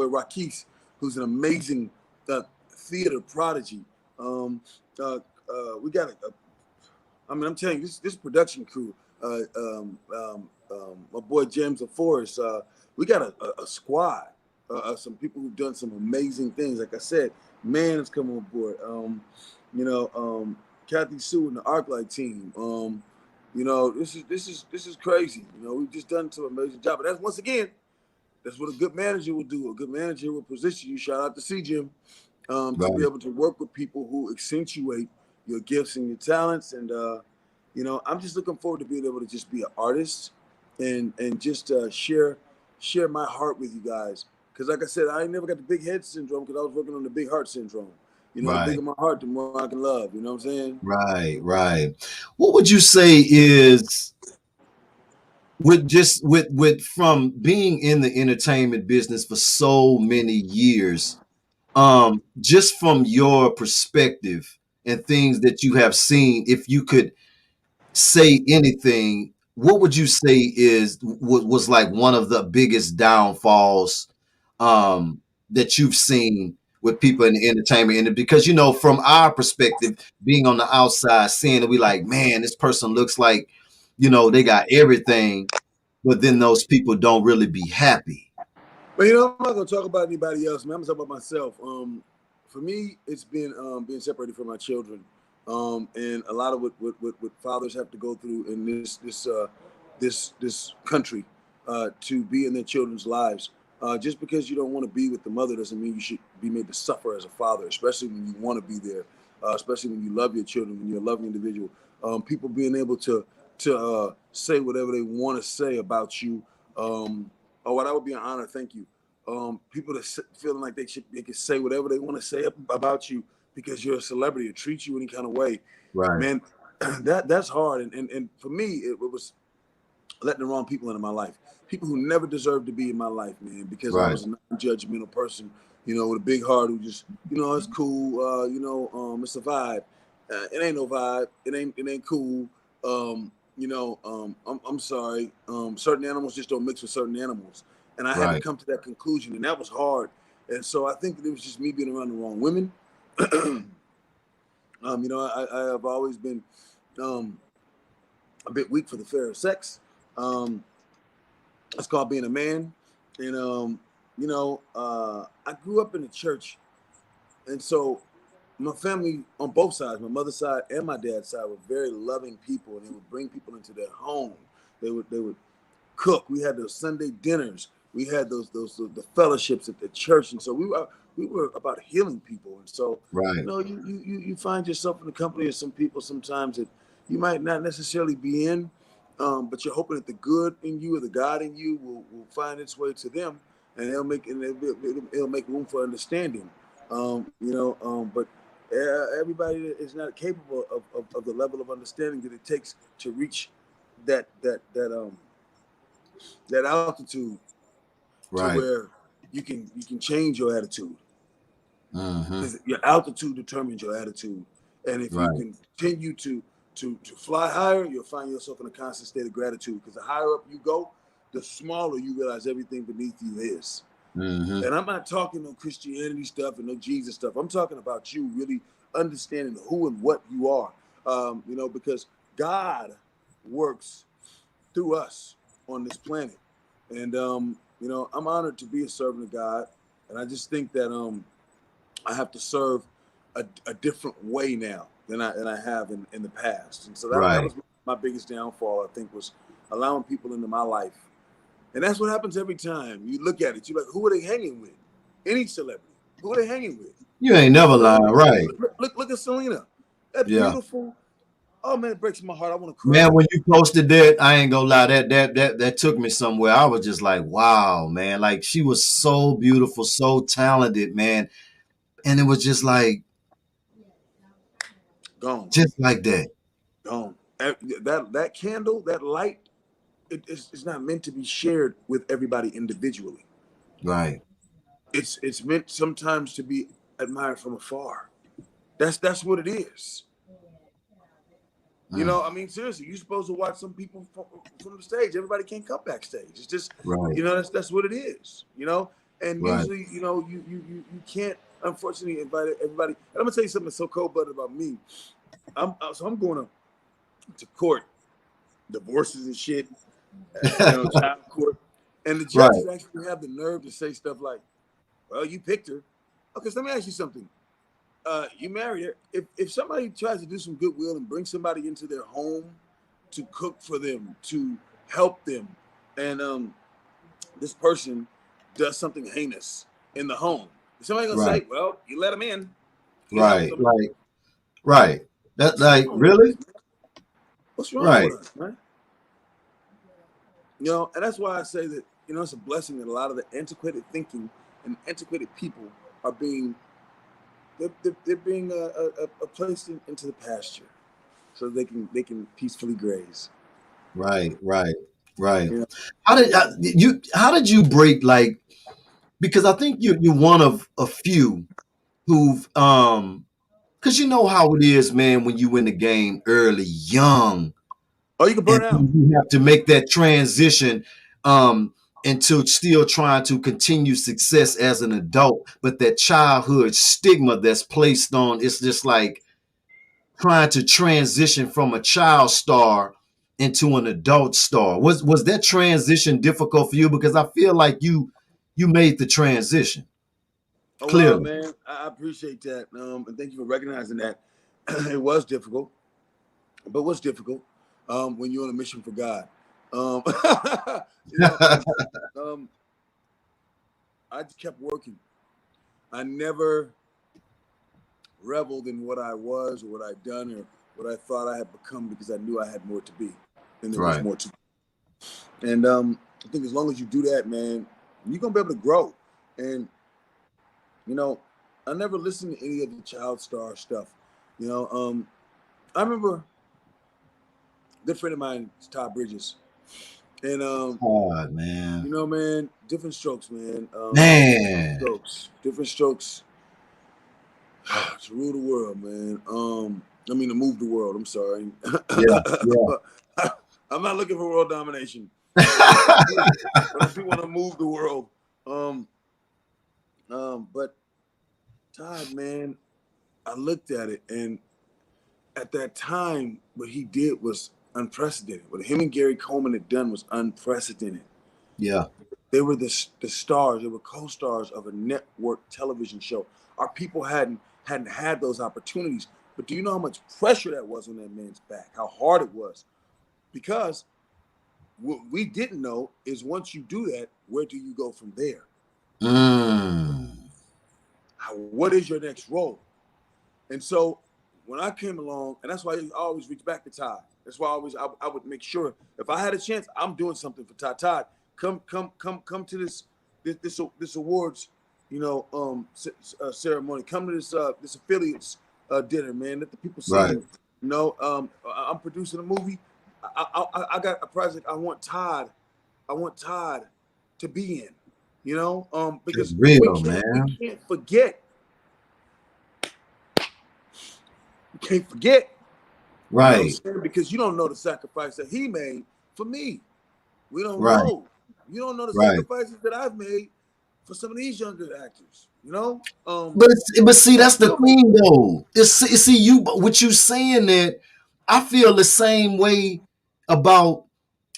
Rakis, who's an amazing theater prodigy. Um, we got I mean, I'm telling you, this production crew. My boy James DeForest. We got a squad. Some people who've done some amazing things. Like I said, man has come on board. You know, Kathy Sue and the ArcLight team. This is crazy. We've just done some amazing job. But that's once again, that's what a good manager will do. A good manager will position you. Shout out to C Jim, to be Right. able to work with people who accentuate your gifts and your talents. And I'm just looking forward to being able to just be an artist and just share my heart with you guys. Because like I said, I ain't never got the big head syndrome because I was working on the big heart syndrome. The Right. bigger my heart, the more I can love. You know what I'm saying? Right. Right. What would you say is with from being in the entertainment business for so many years? Just from your perspective and things that you have seen, if you could say anything, what would you say was like one of the biggest downfalls that you've seen with people in the entertainment industry? Because from our perspective, being on the outside, seeing it, we like, man, this person looks like, they got everything, but then those people don't really be happy. But I'm not gonna talk about anybody else, man. I'm gonna talk about myself. For me, it's been being separated from my children, and a lot of what fathers have to go through in this country to be in their children's lives. Just because you don't want to be with the mother doesn't mean you should be made to suffer as a father, especially when you want to be there, especially when you love your children, when you're a loving individual. People being able to say whatever they want to say about you. Oh, well, that would be an honor. Thank you. People that feeling like they can say whatever they want to say about you because you're a celebrity or treat you any kind of way, Right, man. That's hard. And for me, it was letting the wrong people into my life. People who never deserved to be in my life, man, because I right, was a non-judgmental person, with a big heart who just, it's cool, it's a vibe. It ain't no vibe. It ain't cool. I'm sorry. Certain animals just don't mix with certain animals. And I had to right, come to that conclusion, and that was hard. And so I think that it was just me being around the wrong women. I have always been um, a bit weak for the fair sex. Um, it's called being a man. And I grew up in the church, and so my family on both sides, my mother's side and my dad's side, were very loving people, and they would bring people into their home. They would cook. We had those Sunday dinners. We had those the fellowships at the church, and so we were about healing people. And so, right, you find yourself in the company of some people sometimes that you might not necessarily be in, but you're hoping that the good in you or the God in you will find its way to them, and it'll make room for understanding. But everybody is not capable of the level of understanding that it takes to reach that altitude to right. where you can change your attitude, Hmm. because your altitude determines your attitude. And if you Right, continue to fly higher, you'll find yourself in a constant state of gratitude, because the higher up you go, the smaller you realize everything beneath you is. hmm. And I'm not talking no Christianity stuff and no Jesus stuff. I'm talking about you really understanding who and what you are. Because God works through us on this planet. And I'm honored to be a servant of God. And I just think that I have to serve a different way now than I have in the past. And so that Right. was my biggest downfall, I think, was allowing people into my life. And that's what happens every time. You look at it, you're like, who are they hanging with? Any celebrity. Who are they hanging with? You ain't never lying, right? Look at Selena. That Yeah. beautiful. Oh man, it breaks my heart. I want to Man, cry. when you posted that, I ain't gonna lie, that took me somewhere. I was just like, wow, man. Like she was so beautiful, so talented, man. And it was just like, Gone. just like that. Gone. That candle, that light, it's not meant to be shared with everybody individually. Right. It's meant sometimes to be admired from afar. That's what it is. Mm, I mean, seriously, you're supposed to watch some people from the stage. Everybody can't come backstage. It's just, right, that's what it is. And right. usually, you can't, unfortunately, invite everybody. And I'm gonna tell you something so cold blooded about me. I'm going to court, divorces and shit, child court, and the Right. judges actually have the nerve to say stuff like, "Well, you picked her." Okay, so let me ask you something. You married her. If somebody tries to do some goodwill and bring somebody into their home to cook for them, to help them, and this person does something heinous in the home, is somebody gonna Right. say, "Well, you let them in, you helped Right. them"? Right. Right. That What's like wrong with really? us, man? What's wrong Right. with us, man? And that's why I say that it's a blessing that a lot of the antiquated thinking and antiquated people are being they're being placed into the pasture, so they can peacefully graze. Right. Right. Right. You know, How did you break like because I think you're one of a few who've because you know how it is, man, when you in the game early, young, Oh, you can and burn out. you have to make that transition into still trying to continue success as an adult, but that childhood stigma that's placed on it's just like trying to transition from a child star into an adult star. Was that transition difficult for you? Because I feel like you made the transition Oh wow, clearly. man, I appreciate that, and thank you for recognizing that. It was difficult, but what's difficult when you're on a mission for God? Um, you know, um, I just kept working. I never reveled in what I was or what I'd done or what I thought I had become because I knew I had more to be, and there was Right. more to. And I think as long as you do that, man, you're gonna be able to grow. And you know, I never listened to any of the child star stuff. You know, I remember a good friend of mine is Todd Bridges, and God, man. you know, man, different strokes, man. Different Man. strokes, different strokes to rule the world, man. I mean to move the world. I'm sorry. Yeah, yeah. I'm not looking for world domination, but I do want to move the world. Um, but Todd, man, I looked at it, and at that time, what he did was unprecedented. What him and Gary Coleman had done was unprecedented. Yeah. They were the stars. They were co-stars of a network television show. Our people hadn't had those opportunities. But do you know how much pressure that was on that man's back? How hard it was? Because what we didn't know is once you do that, where do you go from there? Mm. What is your next role? And so when I came along, and that's why I always reach back to Todd. That's why I would make sure if I had a chance, I'm doing something for Todd. Todd, come to this awards, ceremony. Come to this affiliates dinner, man. Let the people see Right. you. I'm producing a movie. I got a project. I want Todd to be in. It's Because we real, can't we man. can't forget can't forget, you know what I'm Right. saying? Because you don't know the sacrifice that he made for me. We don't Right. know. You don't know the Right. sacrifices that I've made for some of these younger actors. But see, So that's the still make thing though. See you what you saying that I feel the same way about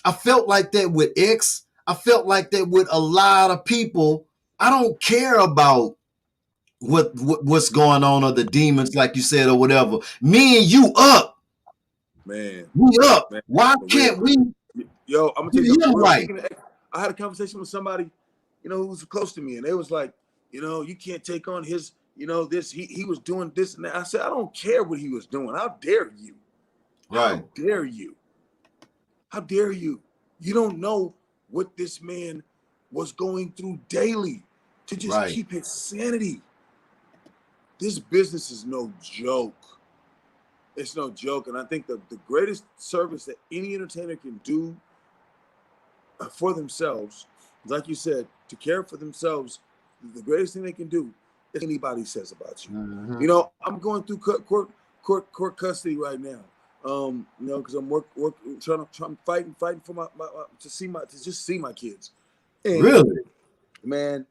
I felt like that with X. I felt like that with a lot of people. I don't care about what's going on or the demons, like you said, or whatever. Me and you up. man, We up. man, Why for real. can't we Yo, I'm gonna tell you something yeah, for real. right. Speaking of, I had a conversation with somebody, who was close to me, and they was like, you can't take on his, this. He was doing this and that. I said, I don't care what he was doing. How dare you? Right. How dare you? How dare you? You don't know what this man was going through daily to just Right. keep his sanity. This business is no joke. It's no joke. And I think the greatest service that any entertainer can do for themselves, like you said, to care for themselves, the greatest thing they can do is anybody says about you. Mm-hmm. I'm going through court custody right now. Because I'm trying fighting for my to just see my kids. And Really? man,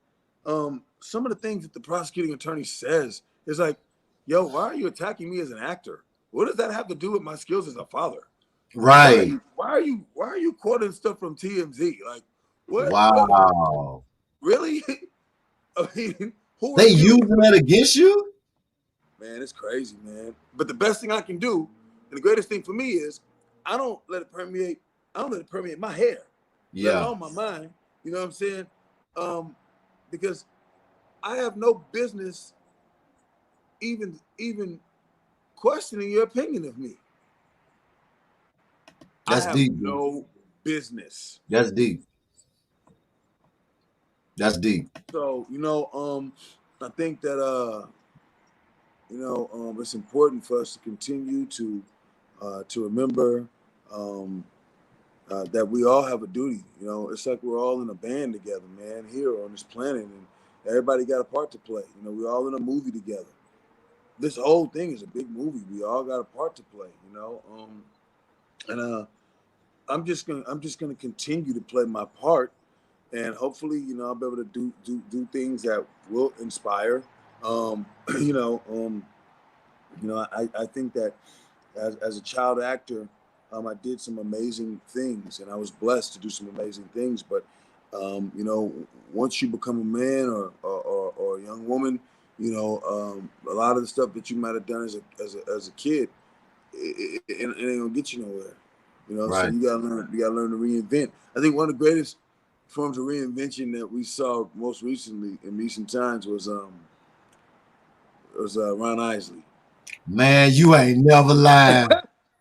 some of the things that the prosecuting attorney says is like, yo, why are you attacking me as an actor? What does that have to do with my skills as a father? Right. Why are you quoting stuff from TMZ? Like, what Wow. really? I mean, who are They you? using that against you? Man, it's crazy, man. But the best thing I can do, and the greatest thing for me is I don't let it permeate, I don't let it permeate my hair, let Yeah. alone my mind. You know what I'm saying? Because I have no business even questioning your opinion of me. I That's have deep, dude. no business. That's deep. That's deep. So, I think that it's important for us to continue to remember that we all have a duty. It's like we're all in a band together, man, here on this planet, Everybody got a part to play. You know, we're all in a movie together. This whole thing is a big movie. We all got a part to play. You know, and I'm just gonna continue to play my part, and hopefully, I'll be able to do things that will inspire. Um, you know, um, I think that as a child actor, I did some amazing things, and I was blessed to do some amazing things. But once you become a man or a young woman, a lot of the stuff that you might have done as a kid, it ain't gonna get you nowhere. So Right. you gotta learn to reinvent. I think one of the greatest forms of reinvention that we saw most recently in recent times was Ron Isley. Man, you ain't never lying.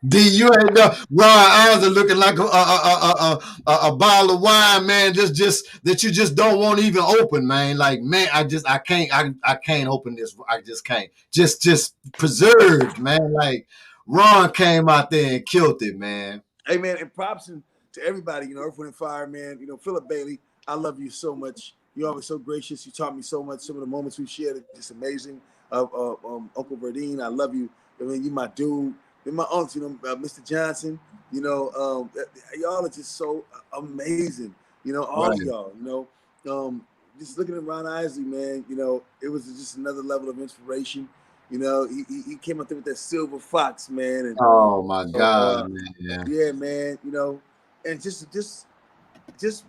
D, you ain't know. Ron eyes are looking like a bottle of wine, man. Just that you just don't want to even open, man. Like, man, I can't open this. I just can't. Just preserved, man. Like Ron came out there and killed it, man. Hey man, and props to everybody, Earth, Wind, and Fire, man. Philip Bailey, I love you so much. You're always so gracious. You taught me so much. Some of the moments we shared are just amazing. Uncle Verdine, I love you. I mean, you my dude. And my aunts, Mr. Johnson. Y'all are just so amazing. All of Right. y'all. Just looking at Ron Isley, man. It was just another level of inspiration. He came up there with that silver fox, man, and Oh my so, God, man. yeah, man, and just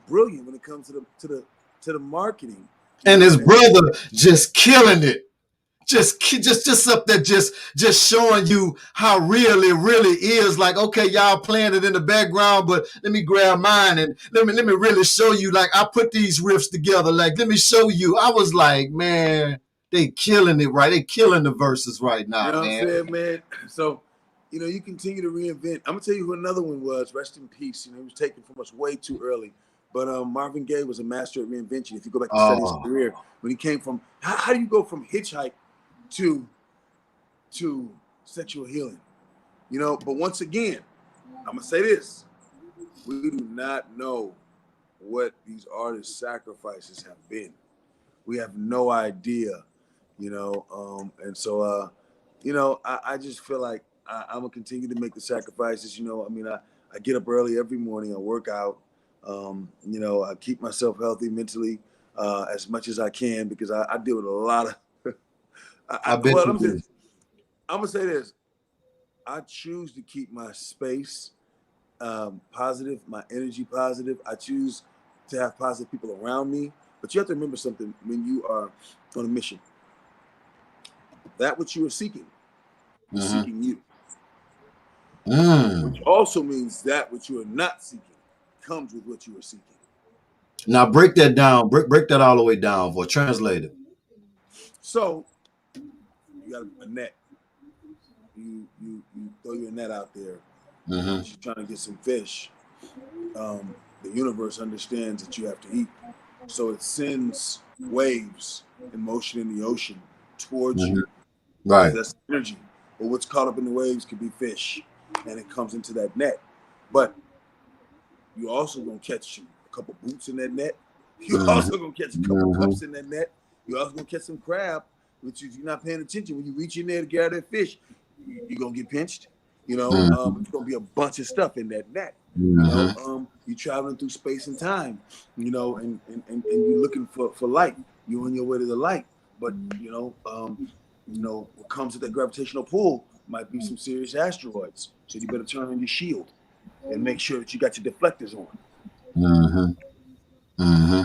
brilliant when it comes to the marketing, And his and brother just killing it. Just up there, just showing you how real it really is. Like, okay, y'all playing it in the background, but let me grab mine and let me really show you. Like, I put these riffs together. Like, let me show you. I was like, man, they killing it, right? They killing the verses right you now, know what I'm man. saying, man. So, you continue to reinvent. I'm gonna tell you who another one was. Rest in peace. He was taken from us way too early. But Marvin Gaye was a master at reinvention. If you go back to study his Oh, career, when he came from, how do you go from hitchhike to to sexual healing? But once again, I'm gonna say this: we do not know what these artists' sacrifices have been. We have no idea, and so I just feel like I'm gonna continue to make the sacrifices. I get up early every morning. I work out. I keep myself healthy mentally as much as I can because I deal with a lot of. I bet Well, you do. I'm gonna say this. I choose to keep my space positive, my energy positive. I choose to have positive people around me. But you have to remember something when you are on a mission. That which you are seeking is Mm-hmm. seeking you, Mm. which also means that which you are not seeking comes with what you are seeking. Now break that down. Break that all the way down for translate it. So you got a net. You throw your net out there Mm-hmm. because you're trying to get some fish. The universe understands that you have to eat, so it sends waves in motion in the ocean towards Mm-hmm. you because Right. that's energy. But what's caught up in the waves could be fish, and it comes into that net. But you also gonna catch a couple boots in that net. You Mm-hmm. also gonna catch a couple Mm-hmm. cups in that net. You also gonna catch some crab, which if you're not paying attention when you reach in there to gather that fish, you're gonna get pinched. Mm-hmm. It's gonna be a bunch of stuff in that net. Mm-hmm. You're traveling through space and time. And you're looking for light. You're on your way to the light, but what comes with that gravitational pull might be some serious asteroids. So you better turn on your shield and make sure that you got your deflectors on. Mm-hmm. Mm-hmm.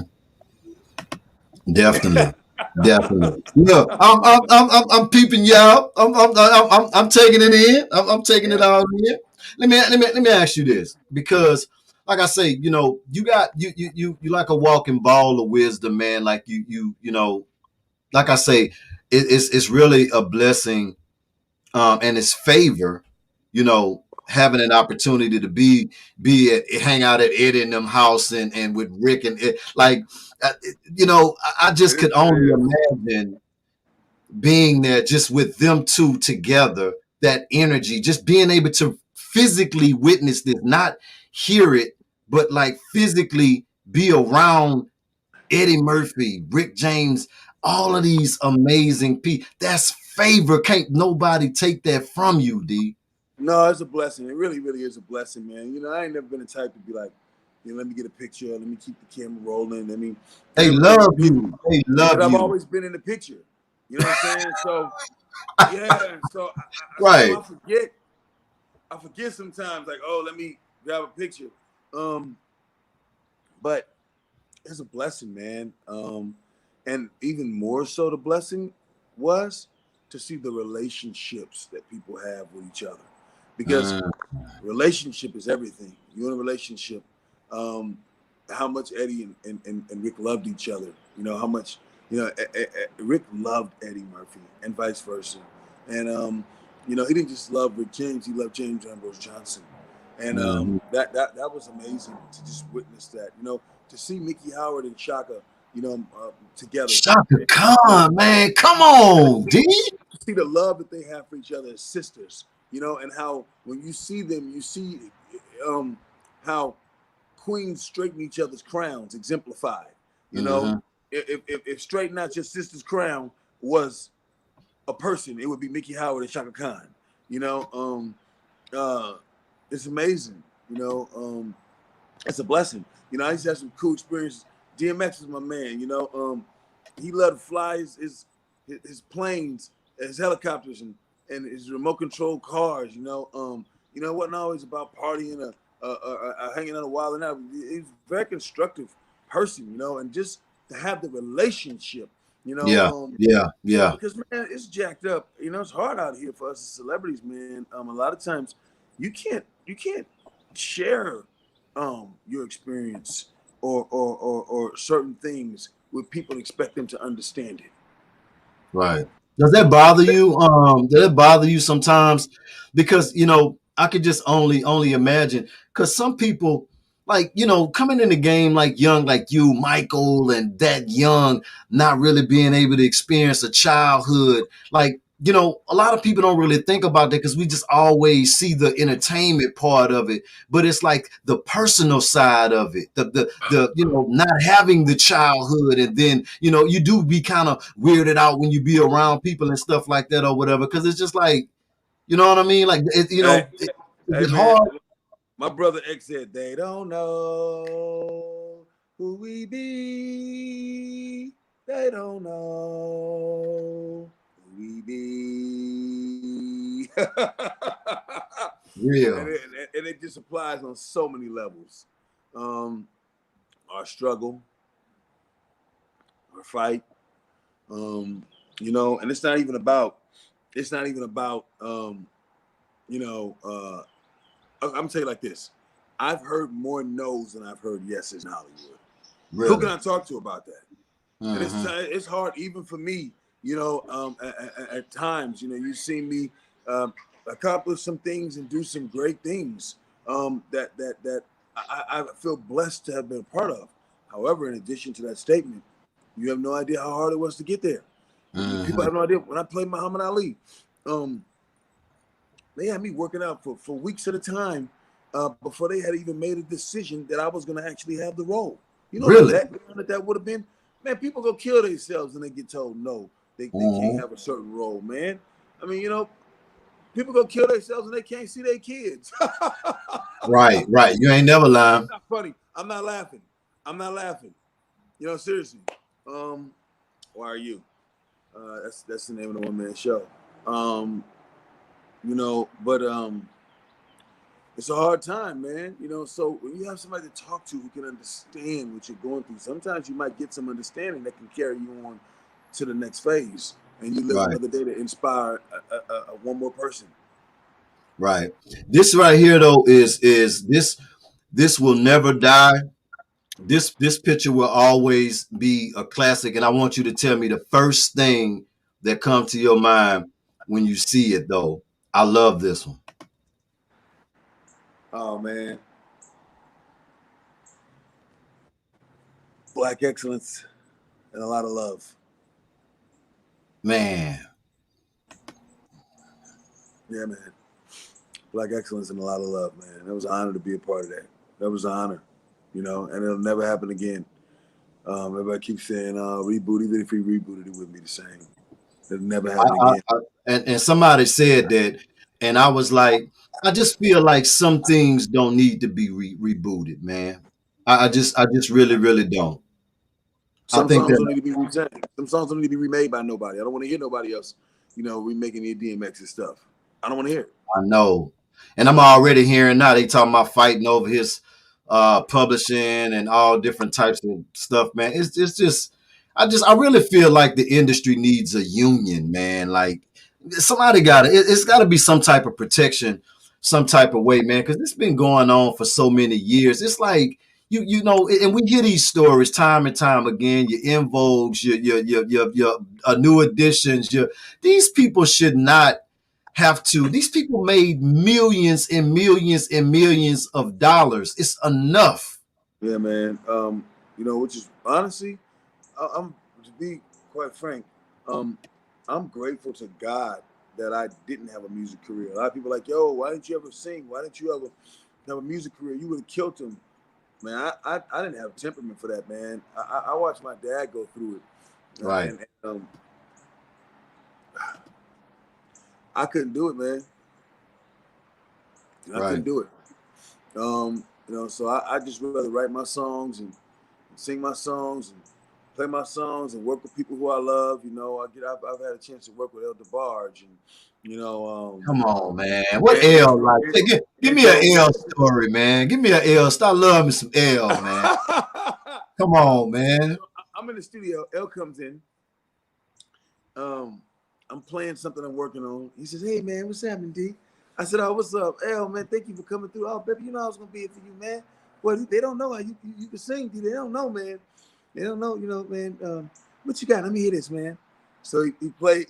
Definitely. Definitely. Look, I'm peeping y'all. I'm taking it in. I'm taking it Yeah. all in. Let me ask you this because, like I say, you got you like a walking ball of wisdom, man. Like like I say, it's really a blessing, and it's favor, having an opportunity to hang out at Eddie and them house and with Rick and like, I It just is could what it only is. imagine being there just with them two together, that energy, just being able to physically witness this, not hear it, but like physically be around Eddie Murphy, Rick James, all of these amazing people. That's favor. Can't nobody take that from you, D. No, it's a blessing. It really, really is a blessing, man. I ain't never been the type to be like, let me get a picture, let me keep the camera rolling. I They never been love the picture you. They because love I've you. always been in the picture. You know what I'm saying? So yeah, so Right. I forget sometimes, like, oh, let me grab a picture. But it's a blessing, man. And even more so, the blessing was to see the relationships that people have with each other, because Mm, relationship is everything. You in a relationship, how much Eddie and Rick loved each other. How much Rick loved Eddie Murphy and vice versa. And he didn't just love Rick James; he loved James Ambrose Johnson. And mhm. that was amazing to just witness that. To see Mickey Howard and Shaka, together. Shaka You know, Khan, man. Come on, D. to see the love that they have for each other as sisters. And how when you see them, you see how queens straighten each other's crowns exemplified. You know, Hmm. if straighten out your sister's crown was a person, it would be Mickey Howard and Shaka Khan. You know, uh, it's amazing. It's a blessing. I used to have some cool experiences. DMX is my man. He loved to fly his planes, his helicopters, and his remote control cars. It wasn't always about partying or hanging out a while and out. He's a very constructive person. And just to have the relationship. Yeah, yeah, yeah. Because man, it's jacked up. It's hard out here for us as celebrities, man. A lot of times, you can't share your experience or certain things with people and expect them to understand it. Right. Does that bother you? Does that bother you sometimes? Because I could just only imagine. Because some people, like coming in the game like young, like you, Michael, and that young, not really being able to experience a childhood. Like a lot of people don't really think about that because we just always see the entertainment part of it, but it's like the personal side of it, the not having the childhood, and then you do be kind of weirded out when you be around people and stuff like that or whatever, because it's just like, you know what I mean, like Hey, is hey it man, hard? my brother X said they don't know who we be. They don't know who we be. and, Real. it just applies on so many levels. Um, our struggle, our fight, and it's not even about I'm gonna tell you like this. I've heard more no's than I've heard yeses in Hollywood. Who can Really. I talk to about that? And Hmm. it's hard even for me. At times, you see me accomplish some things and do some great things that I feel blessed to have been a part of. However, in addition to that statement, you have no idea how hard it was to get there. People Hmm. have no idea. When I played Muhammad Ali, um, they had me working out for weeks at a time before they had even made a decision that I was going to actually have the role. The Really. background that would have been. Man, people go kill themselves and they get told no, they can't Hmm. have a certain role, man. I mean, people go kill themselves and they can't see their kids. Right, right. You ain't never It's lying. not funny. I'm not laughing. I'm not laughing. Seriously. Um, why are you? That's the name of the one man show. Um, but it's a hard time, man. So when you have somebody to talk to who can understand what you're going through, sometimes you might get some understanding that can carry you on to the next phase, and you live Right, another day to inspire one more person. right. This right here though is this will never die. This picture will always be a classic, and I want you to tell me the first thing that comes to your mind when you see it though. I love this one. Oh man, black excellence and a lot of love. Man, Yeah, man, black excellence and a lot of love, man. It was an honor to be a part of that. That was an honor, and it'll never happen again. Everybody keeps saying reboot. Even if we rebooted, it wouldn't be the same. It'll never I, happen I, again. and somebody said that, and I was like, I just feel like some things don't need to be rebooted, man. I just really, really don't. I Some think songs that don't need to be re-sang. Some songs don't need to be remade by nobody. I don't want to hear nobody else, remaking the DMX and stuff. I don't want to hear it. I know, and I'm already hearing now they talking about fighting over his publishing and all different types of stuff, man. It's just I really feel like the industry needs a union, man. Like somebody got it's got to be some type of protection, some type of way, man, because it's been going on for so many years. It's like you know, and we hear these stories time and time again. Your In Vogues, your new editions. These people should not have to. These people made millions and millions and millions of dollars. It's enough. Yeah, man. Which is honestly, I'm to be quite frank, um, I'm grateful to God that I didn't have a music career. A lot of people are like, yo, why didn't you ever sing? Why didn't you ever have a music career? You would have killed him. Man, I didn't have temperament for that, man. I watched my dad go through it, Right, and I couldn't do it, man. I couldn't right. do it. So I just rather write my songs and sing my songs and play my songs and work with people who I love. I've had a chance to work with El DeBarge and Come on, man. What L Angel, like? Give me an Angel. L story, man. Give me an L. Stop loving me some L, man. Come on, man. I'm in the studio. El comes in. I'm playing something I'm working on. He says, "Hey, man, what's happening, D?" I said, "Oh, what's up, El, man? Thank you for coming through. Oh, baby, I was gonna be here for you, man. Well, they don't know how you can sing, D. They don't know, man. They don't know, man. What you got? Let me hear this, man." So he play.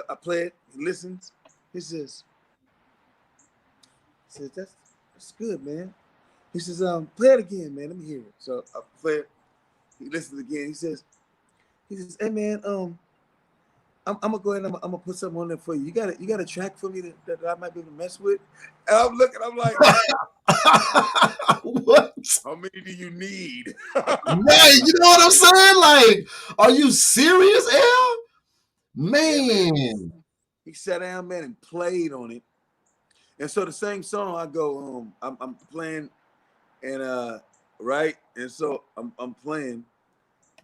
I play it. He listens. He says, "That's good, man." He says, "Play it again, man. Let me hear it." So I play it. He listens again. He says, "Hey, man, I'm gonna go ahead and I'm gonna put something on there for you. You got a track for me that I might be able to mess with." And I'm looking. I'm like, What? "How many do you need?" Right, you know what I'm saying? Like, are you serious, L? Yeah, man. Man. He sat down, man, and played on it. And so the same song, I go, I'm playing, and right, and so I'm playing,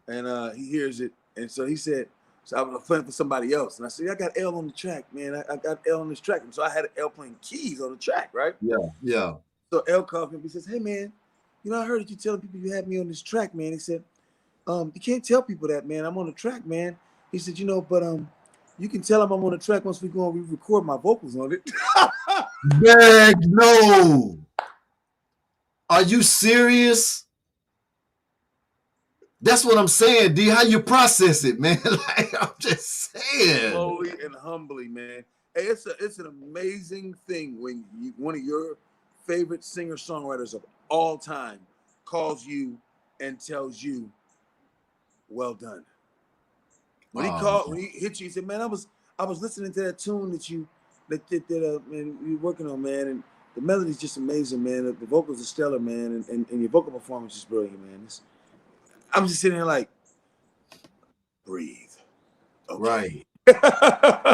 and he hears it, and so he said, so I was playing for somebody else, and I said, I got L on the track, man. I got L on this track, and so I had L playing keys on the track, right? Yeah, yeah. So L calls me, he says, "Hey, man, I heard that you telling people you had me on this track, man." He said, "You can't tell people that, man. I'm on the track, man." He said, but you can tell them I'm on the track once we go and we record my vocals on it." Beg, no. Are you serious? That's what I'm saying, D. How you process it, man? Like, I'm just saying. Slowly and humbly, man. Hey, it's an amazing thing when one of your favorite singer songwriters of all time calls you and tells you, "Well done." Oh, When he hit you, he said, "Man, I was listening to that tune that man, you're working on, man, and the melody's just amazing, man. The vocals are stellar, man, and your vocal performance is brilliant, man." I'm just sitting there like, breathe, right, okay.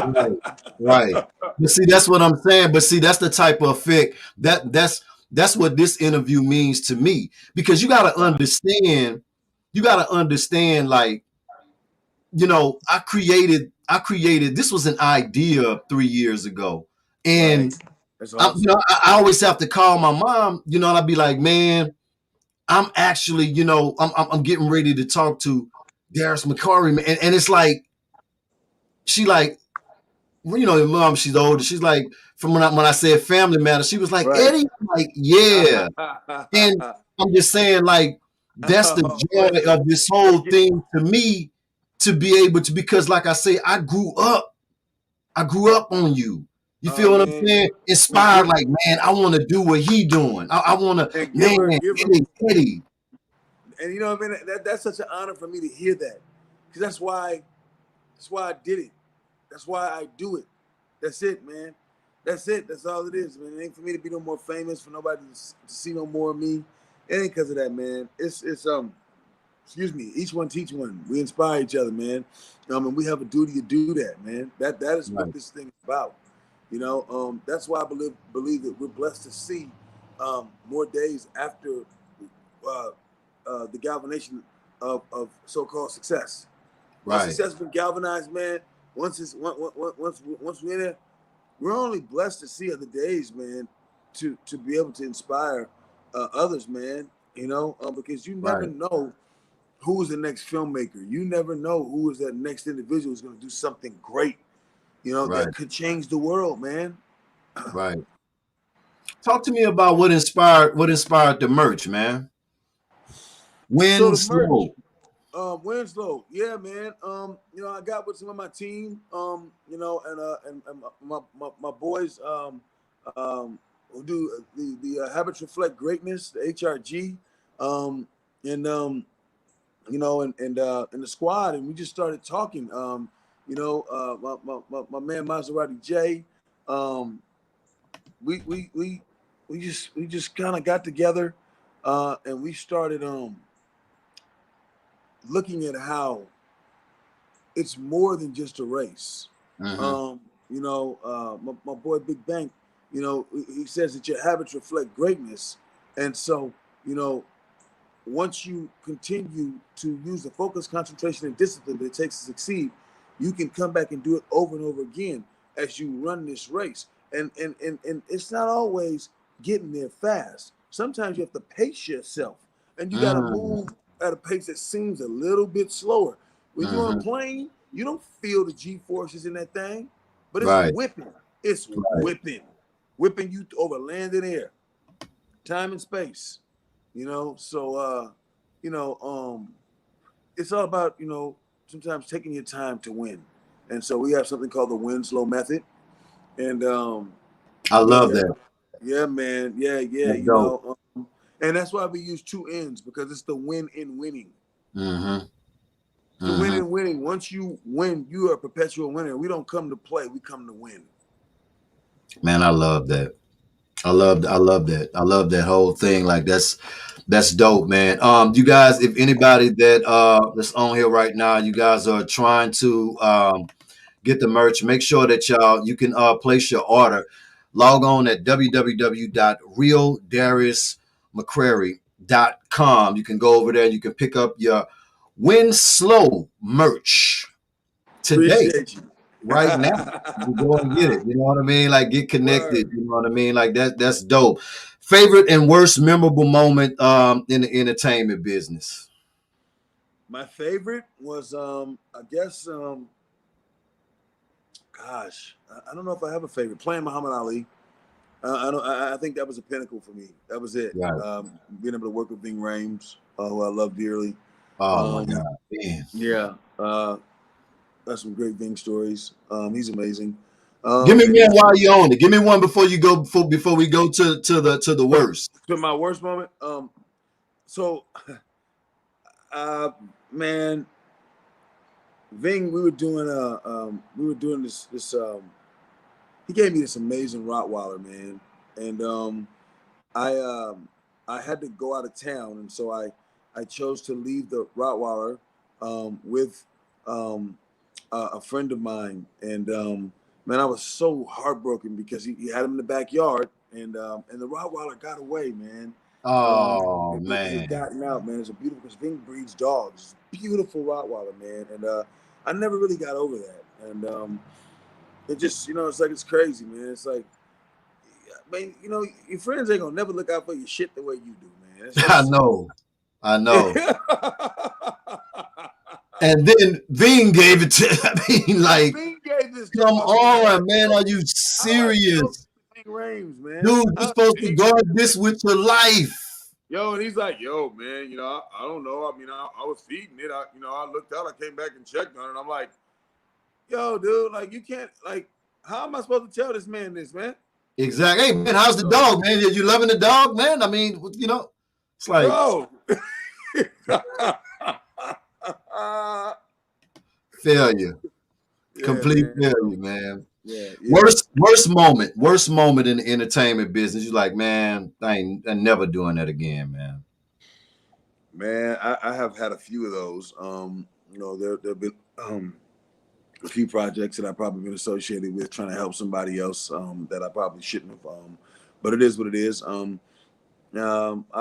right, right. But see, that's what I'm saying. But see, that's the type of effect that's what this interview means to me. Because you gotta understand, like, I created this was an idea 3 years ago. Right. And That's I, awesome. I always have to call my mom, and I'd be like, man, I'm actually, I'm getting ready to talk to Darius McCrary, man. And it's like, she like, well, your mom, she's older. She's like, from when I said family matter, she was like, Right. Eddie, I'm like, yeah. And I'm just saying, like, that's the Oh, joy listen, of this whole thing to me, to be able to, because like I say, I grew up on you. You oh feel what I'm man, saying? man, Inspired, like, man, I want to do what he doing. I want to, and man, give her, Eddie. and you know what I mean. That's such an honor for me to hear that, because that's why I did it. That's why I do it. That's it, man. That's it. That's all it is, man. It ain't for me to be no more famous, for nobody to see no more of me. It ain't because of that, man. It's excuse me, each one teach one. We inspire each other, man. And we have a duty to do that, man. That is what Right. this thing is about. That's why I believe that we're blessed to see more days after uh, the galvanization of so-called success. Once Right. success has been galvanized, man. Once we're in it, we're only blessed to see other days, man. To be able to inspire others, man. Because you never Right. know who is the next filmmaker. You never know who is that next individual who's going to do something great. Right. That could change the world, man. Right. Talk to me about what inspired the merch, man. So the merch, Winslow. Winslow, yeah, man. I got with some of my team, and my boys, who do the Habits Reflect Greatness, the HRG, and and the squad, and we just started talking. My man Maserati J, um, we we we we just kind of got together, and we started looking at how it's more than just a race. Mm-hmm. My boy Big Bang, he says that your habits reflect greatness. And so, you know, once you continue to use the focus, concentration, and discipline that it takes to succeed, you can come back and do it over and over again as you run this race. And it's not always getting there fast. Sometimes you have to pace yourself, and you got to Mm-hmm. move at a pace that seems a little bit slower. When you're on a Mm-hmm. plane, you don't feel the G forces in that thing, but it's Right. whipping. It's Right. whipping you over land and air, time and space. So you know, um, it's all about sometimes taking your time to win. And so we have something called the Winslow method, and I love yeah, that. yeah, man, yeah, yeah, That's dope. and that's why we use two ends because it's the win in winning. Mm-hmm. It's the win Mm-hmm. in winning. Once you win, you are a perpetual winner. We don't come to play; we come to win. Man, I love that. I love that. I love that whole thing. Like that's dope, man. You guys, if anybody that's on here right now, you guys are trying to get the merch, make sure that you can place your order. Log on at www.realdariusmccrary.com. You can go over there and you can pick up your Winslow merch today, Appreciate you. right now. You go and get it. You know what I mean? Like get connected. Word. You know what I mean? Like that's dope. Favorite and worst memorable moment in the entertainment business. My favorite was, I guess, gosh, I don't know if I have a favorite. Playing Muhammad Ali. I don't. I think that was a pinnacle for me. That was it. Right. Being able to work with Ving Rhames, who I love dearly. Oh my Um, God. Man. yeah, that's some great Ving stories. He's amazing. Give me And one then while you own it. Give me one before you go before we go to the so, worst. so my worst moment. So, man, Ving, we were doing this. He gave me this amazing Rottweiler, man, and I um, I had to go out of town, and so I chose to leave the Rottweiler with um, a friend of mine, and man, I was so heartbroken because he had him in the backyard, and the Rottweiler got away, man. Oh It had man. gotten out, man. It's a beautiful because Ving breeds dogs. Beautiful Rottweiler, man, and I never really got over that, and it just it's like it's crazy, man. It's like, man, your friends ain't gonna never look out for your shit the way you do, man. It's I just know. I know. yeah. And then Ving gave it to I mean, like, Ving gave this come dog to me. I'm on, like, man. Are you how do I tell serious? Ving Rames, man? Dude, you're supposed to guard this with your life. Yo, and he's like, yo, man, I don't know. I mean, I was feeding it. I looked out. I came back and checked on it. I'm like, yo, dude, like you can't, like, how am I supposed to tell this man this, man? Exactly. Hey man, how's the So, dog, man? You loving the dog, man? I mean, it's like bro. failure. Yeah, Complete man. So, failure, man. yeah, yeah. Worst moment in the entertainment business. You're like, man, I ain't never doing that again, man. Man, I have had a few of those. There've been a few projects that I've probably been associated with trying to help somebody else that I probably shouldn't have. But it is what it is. I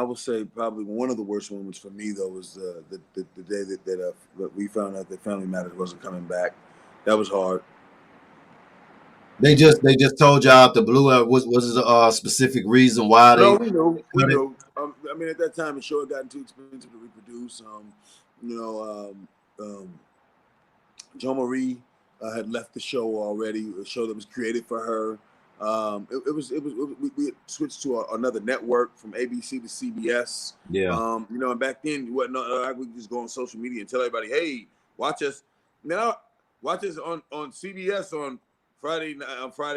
would say probably one of the worst moments for me though was the day that we found out that Family Matters wasn't coming back. That was hard. They just told y'all out the blue. Was there a specific reason why No, they we knew, we cut it? knew. I mean, at that time, the show had gotten too expensive to reproduce. You know, Jo Marie had left the show already. A show that was created for her. We had switched to another network from ABC to CBS. Yeah. And back then, we could just go on social media and tell everybody, "Hey, watch us now. Watch us on CBS on Friday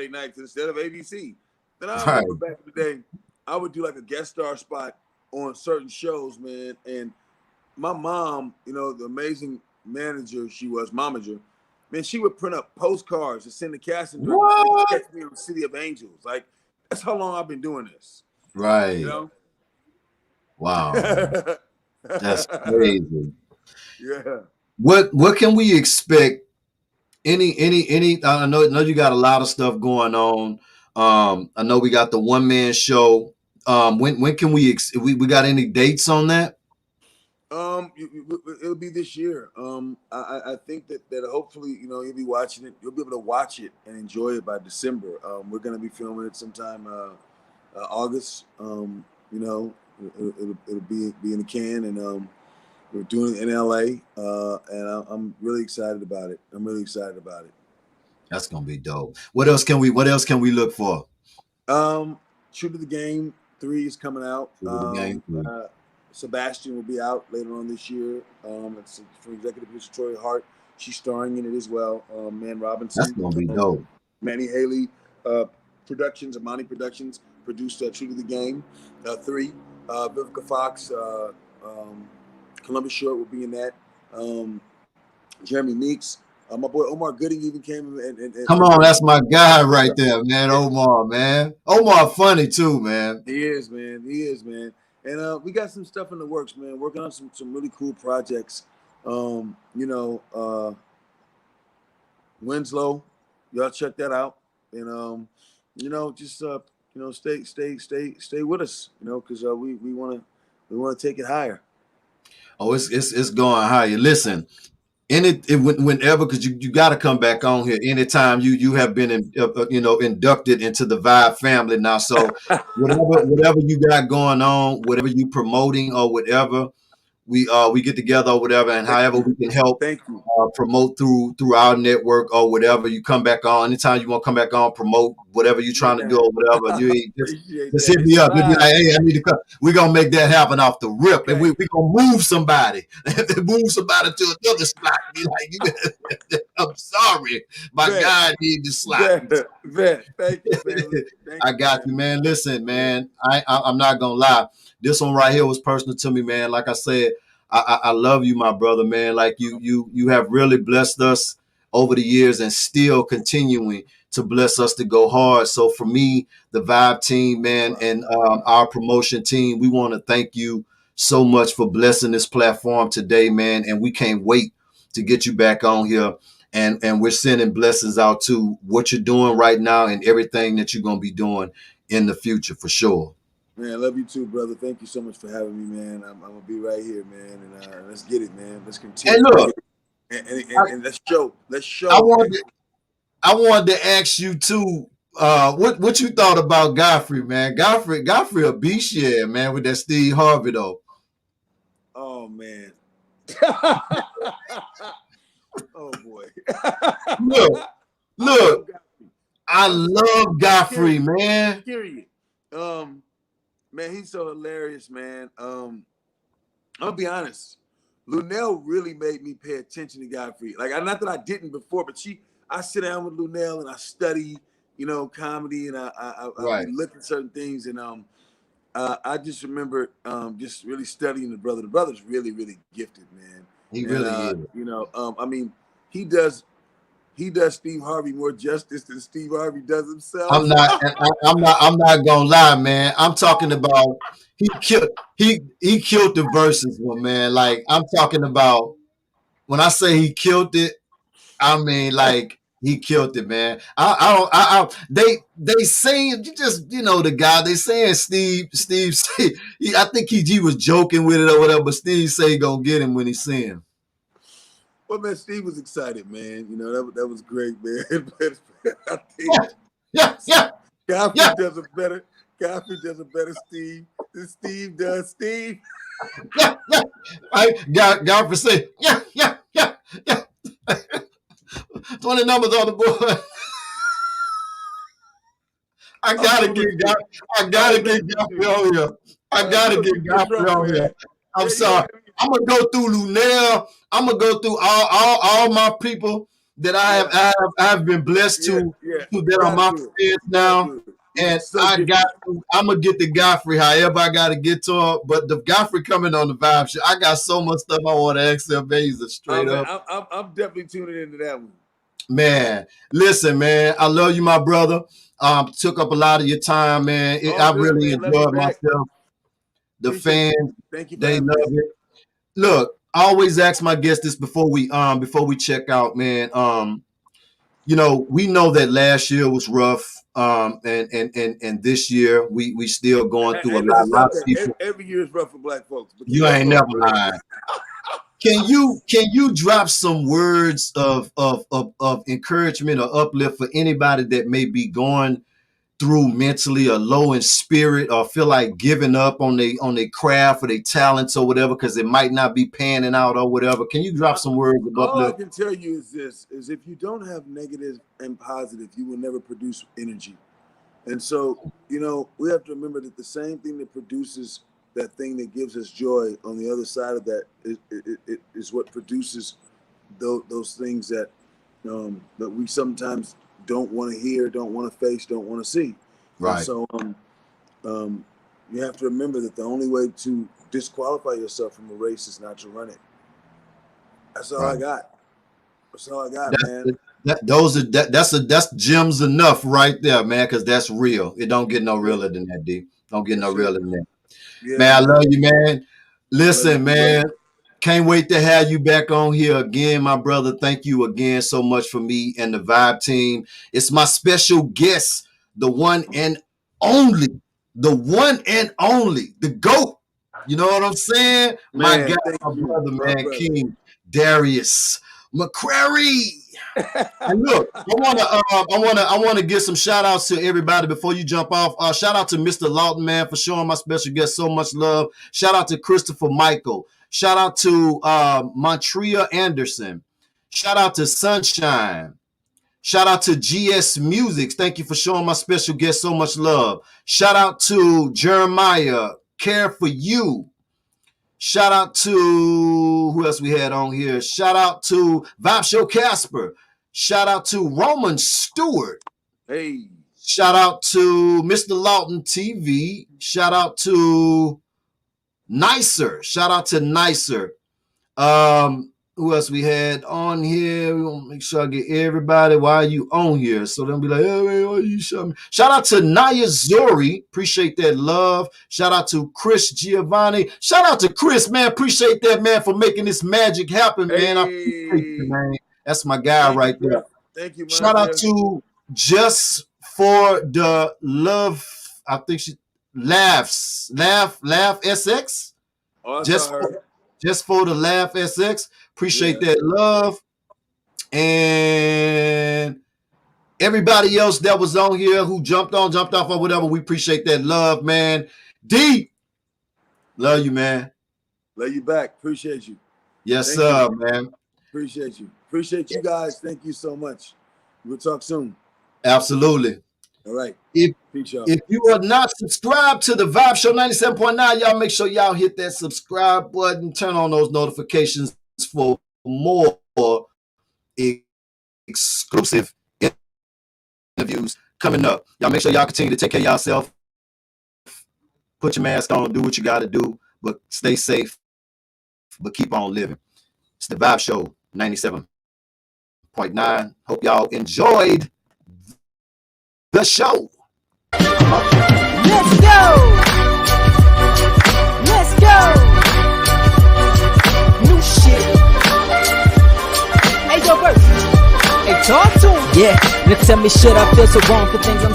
nights instead of ABC." Then I Right. remember back in the day, I would do like a guest star spot on certain shows, man. And my mom, the amazing manager she was, momager, man, she would print up postcards and send the casting director so they could What? catch me on City of Angels. Like, that's how long I've been doing this, you Right. know? Wow. That's crazy. Yeah. What can we expect? Any I know you got a lot of stuff going on. I know we got the one man show. When can we got any dates on that? It'll be this year. I think that hopefully, you'll be watching it. You'll be able to watch it and enjoy it by December. We're gonna be filming it sometime August. It'll be in the can, and we're doing it in LA, and I'm really excited about it. I'm really excited about it. That's gonna be dope. What else can we look for? True to the Game 3 is coming out. For the game? Sebastian will be out later on this year. It's from executive producer Troy Hart. She's starring in it as well. Man That's Robinson, gonna be dope. Manny Haley Productions, Amani Productions produced True to the Game 3. Vivica Fox, Columbus Short will be in that. Jeremy Meeks. My boy Omar Gooding even came Come on, that's my guy right there, man. Omar, man. Omar funny too, man. He is, man. He is, man. And we got some stuff in the works, man. Working on some really cool projects. Winslow, y'all check that out. And just stay with us, because we wanna take it higher. Oh, it's going higher. Listen, whenever, because you got to come back on here anytime you have been inducted into the Vibe family now. So whatever you got going on, whatever you promoting or whatever, we get together or whatever, and Thank however you. we can help Thank you. promote through our network or whatever. You come back on anytime you want to come back on, promote whatever you're trying to do Man, or whatever. You appreciate just that. hit me It's up. You'll be live. like, hey, I need to come. We're gonna make that happen off the rip, and Okay. we gonna move somebody. Move somebody to another spot. Be like, I'm sorry, my Bet. guy need to slot. Bet. Thank you, family. Thank I you, got man. you, man. Listen, Yeah. man. I'm not gonna lie. This one right here was personal to me, man. Like I said, I love you, my brother, man. Like you have really blessed us over the years and still continuing to bless us to go hard. So for me, the Vibe team, man, Wow. and our promotion team, we want to thank you so much for blessing this platform today, man. And we can't wait to get you back on here. And we're sending blessings out to what you're doing right now and everything that you're gonna be doing in the future for sure. Man, I love you too, brother. Thank you so much for having me, man. I'm gonna be right here, man, and let's get it, man. Let's And continue, look, and let's show. Let's I show. wanted I wanted to ask you too, what you thought about Godfrey, man. Godfrey a beast, yeah, man, with that Steve Harvey though. Oh man. Oh boy. Look, I love look, Godfrey. I I'm sorry. love Godfrey, man. Period. Man, he's so hilarious, man. I'll be honest. Lunell really made me pay attention to Godfrey. Like, not that I didn't before, but I sit down with Lunell and I study, comedy, and I Right. be looking at certain things, and I just remember just really studying the brother. The brother's really, really gifted, man. He And really is. I mean, he does he does Steve Harvey more justice than Steve Harvey does I'm himself. not. I'm not gonna lie, man. I'm talking about he killed. He killed the verses, one man. Like I'm talking about when I say he killed it. I mean, like he killed it, man. I don't. They saying you just the guy. They saying Steve. I think he was joking with it or whatever. But Steve say he gonna get him when he see him. Well, man, Steve was excited, man. That was great, man. But I think Yeah, yeah, yeah, Godfrey yeah, does a better. Godfrey does a better Steve than Steve does Steve. yeah, yeah. God for say, yeah, yeah, yeah, yeah. 20 numbers on the board. I I'm gotta going get with God. Steve. I All gotta right, get let's get Godfrey to it. on here. I All right, gotta you're gonna get get me in Godfrey trouble, on here. man. I'm Yeah, you're gonna sorry. get me. I'm gonna go through Lunel. I'm gonna go through all my people that Yeah, I have been blessed yeah, yeah. to You that are gotta my do it. friends You gotta now. do it. And He's so gifted. I'm gonna get the Godfrey however I gotta get to him. But the Godfrey coming on the vibe show. I got so much stuff I want to ask him, man. He's a Oh straight man, up I'm definitely tuning into that one. man. Listen, man, I love you, my brother. Took up a lot of your time, man. All I good, really man. Love you enjoyed back. myself. The Appreciate you. fans, Thank you for they having me. love it. Look, I always ask my guests this before we check out, man. We know that last year was rough. And this year we still going through a Hey, listen, lot. A lot stop of that. people. Every year is rough for black folks, but keep You that ain't story never going. lying. Can you drop some words of encouragement or uplift for anybody that may be going through mentally or low in spirit or feel like giving up on their craft or their talents or whatever because it might not be panning out or whatever? Can you drop some words of All I uplift? can tell you is this: is if you don't have negative and positive, you will never produce energy. And so, we have to remember that the same thing that produces that thing that gives us joy on the other side of that is what produces those things that we sometimes don't want to hear, don't want to face, don't want to see. And Right. so, um, you have to remember that the only way to disqualify yourself from a race is not to run it. That's all I Right. got. That's all I got, man. That's that's gems enough right there, man, because that's real. It don't get no Yeah, realer than that, D. Don't get no that's it. realer than that. Yeah, Man, I love man. you, man. I love you Listen, too, brother. man. Can't wait to have you back on here again, my brother. Thank you again so much for me and the Vibe team. It's my special guest, the one and only, the GOAT. You know what I'm saying? My guy, Man, thank my you, brother, my man, brother. King Darius McCrary. And look, I wanna give some shout outs to everybody before you jump off. Shout out to Mr. Lawton, man, for showing my special guest so much love. Shout out to Christopher Michael. Shout out to Montreal Anderson. Shout out to Sunshine. Shout out to GS Music. Thank you for showing my special guest so much love. Shout out to Jeremiah. Care for you. Shout out to who else we had on here? Shout out to Vibe Show Casper. Shout out to Roman Stewart. Hey, Shout out to Mr. Lawton TV. Shout out to Nicer. Shout out to Nicer. Who else we had on here? We want to make sure I get everybody. Why are you on here? So they'll be like, hey, man, why you shut me? Shout out to Naya Zori. Appreciate that love. Shout out to Chris Giovanni. Shout out to Chris, man. Appreciate that, man, for making this magic happen, man. I appreciate you, hey. man. That's my guy Thank you, right Chris. there. Thank you, Shout out Marcia. to Just for the Love. I think she laugh SX. Oh, I saw Just her. for, just for the laugh SX. Appreciate Yeah. that love. And everybody else that was on here who jumped off, or whatever, we appreciate that love, man. D, love you, man. Love you back. Appreciate you. Yes, Thank you. sir, man. Appreciate you. Appreciate you guys. Thank you so much. We'll talk soon. Absolutely. All right. If Peace, y'all. if you are not subscribed to the Vibe Show 97.9, y'all make sure y'all hit that subscribe button, turn on those notifications for more exclusive interviews coming up. Y'all make sure y'all continue to take care of yourself. Put your mask on, do what you got to do, but stay safe, but keep on living. It's the Vibe Show 97.9. 106.9. Hope y'all enjoyed the show. Let's go. Let's go. New shit. Hey, yo, Bert. Hey, talk to him. Yeah, now tell me, should I feel so wrong for things I'm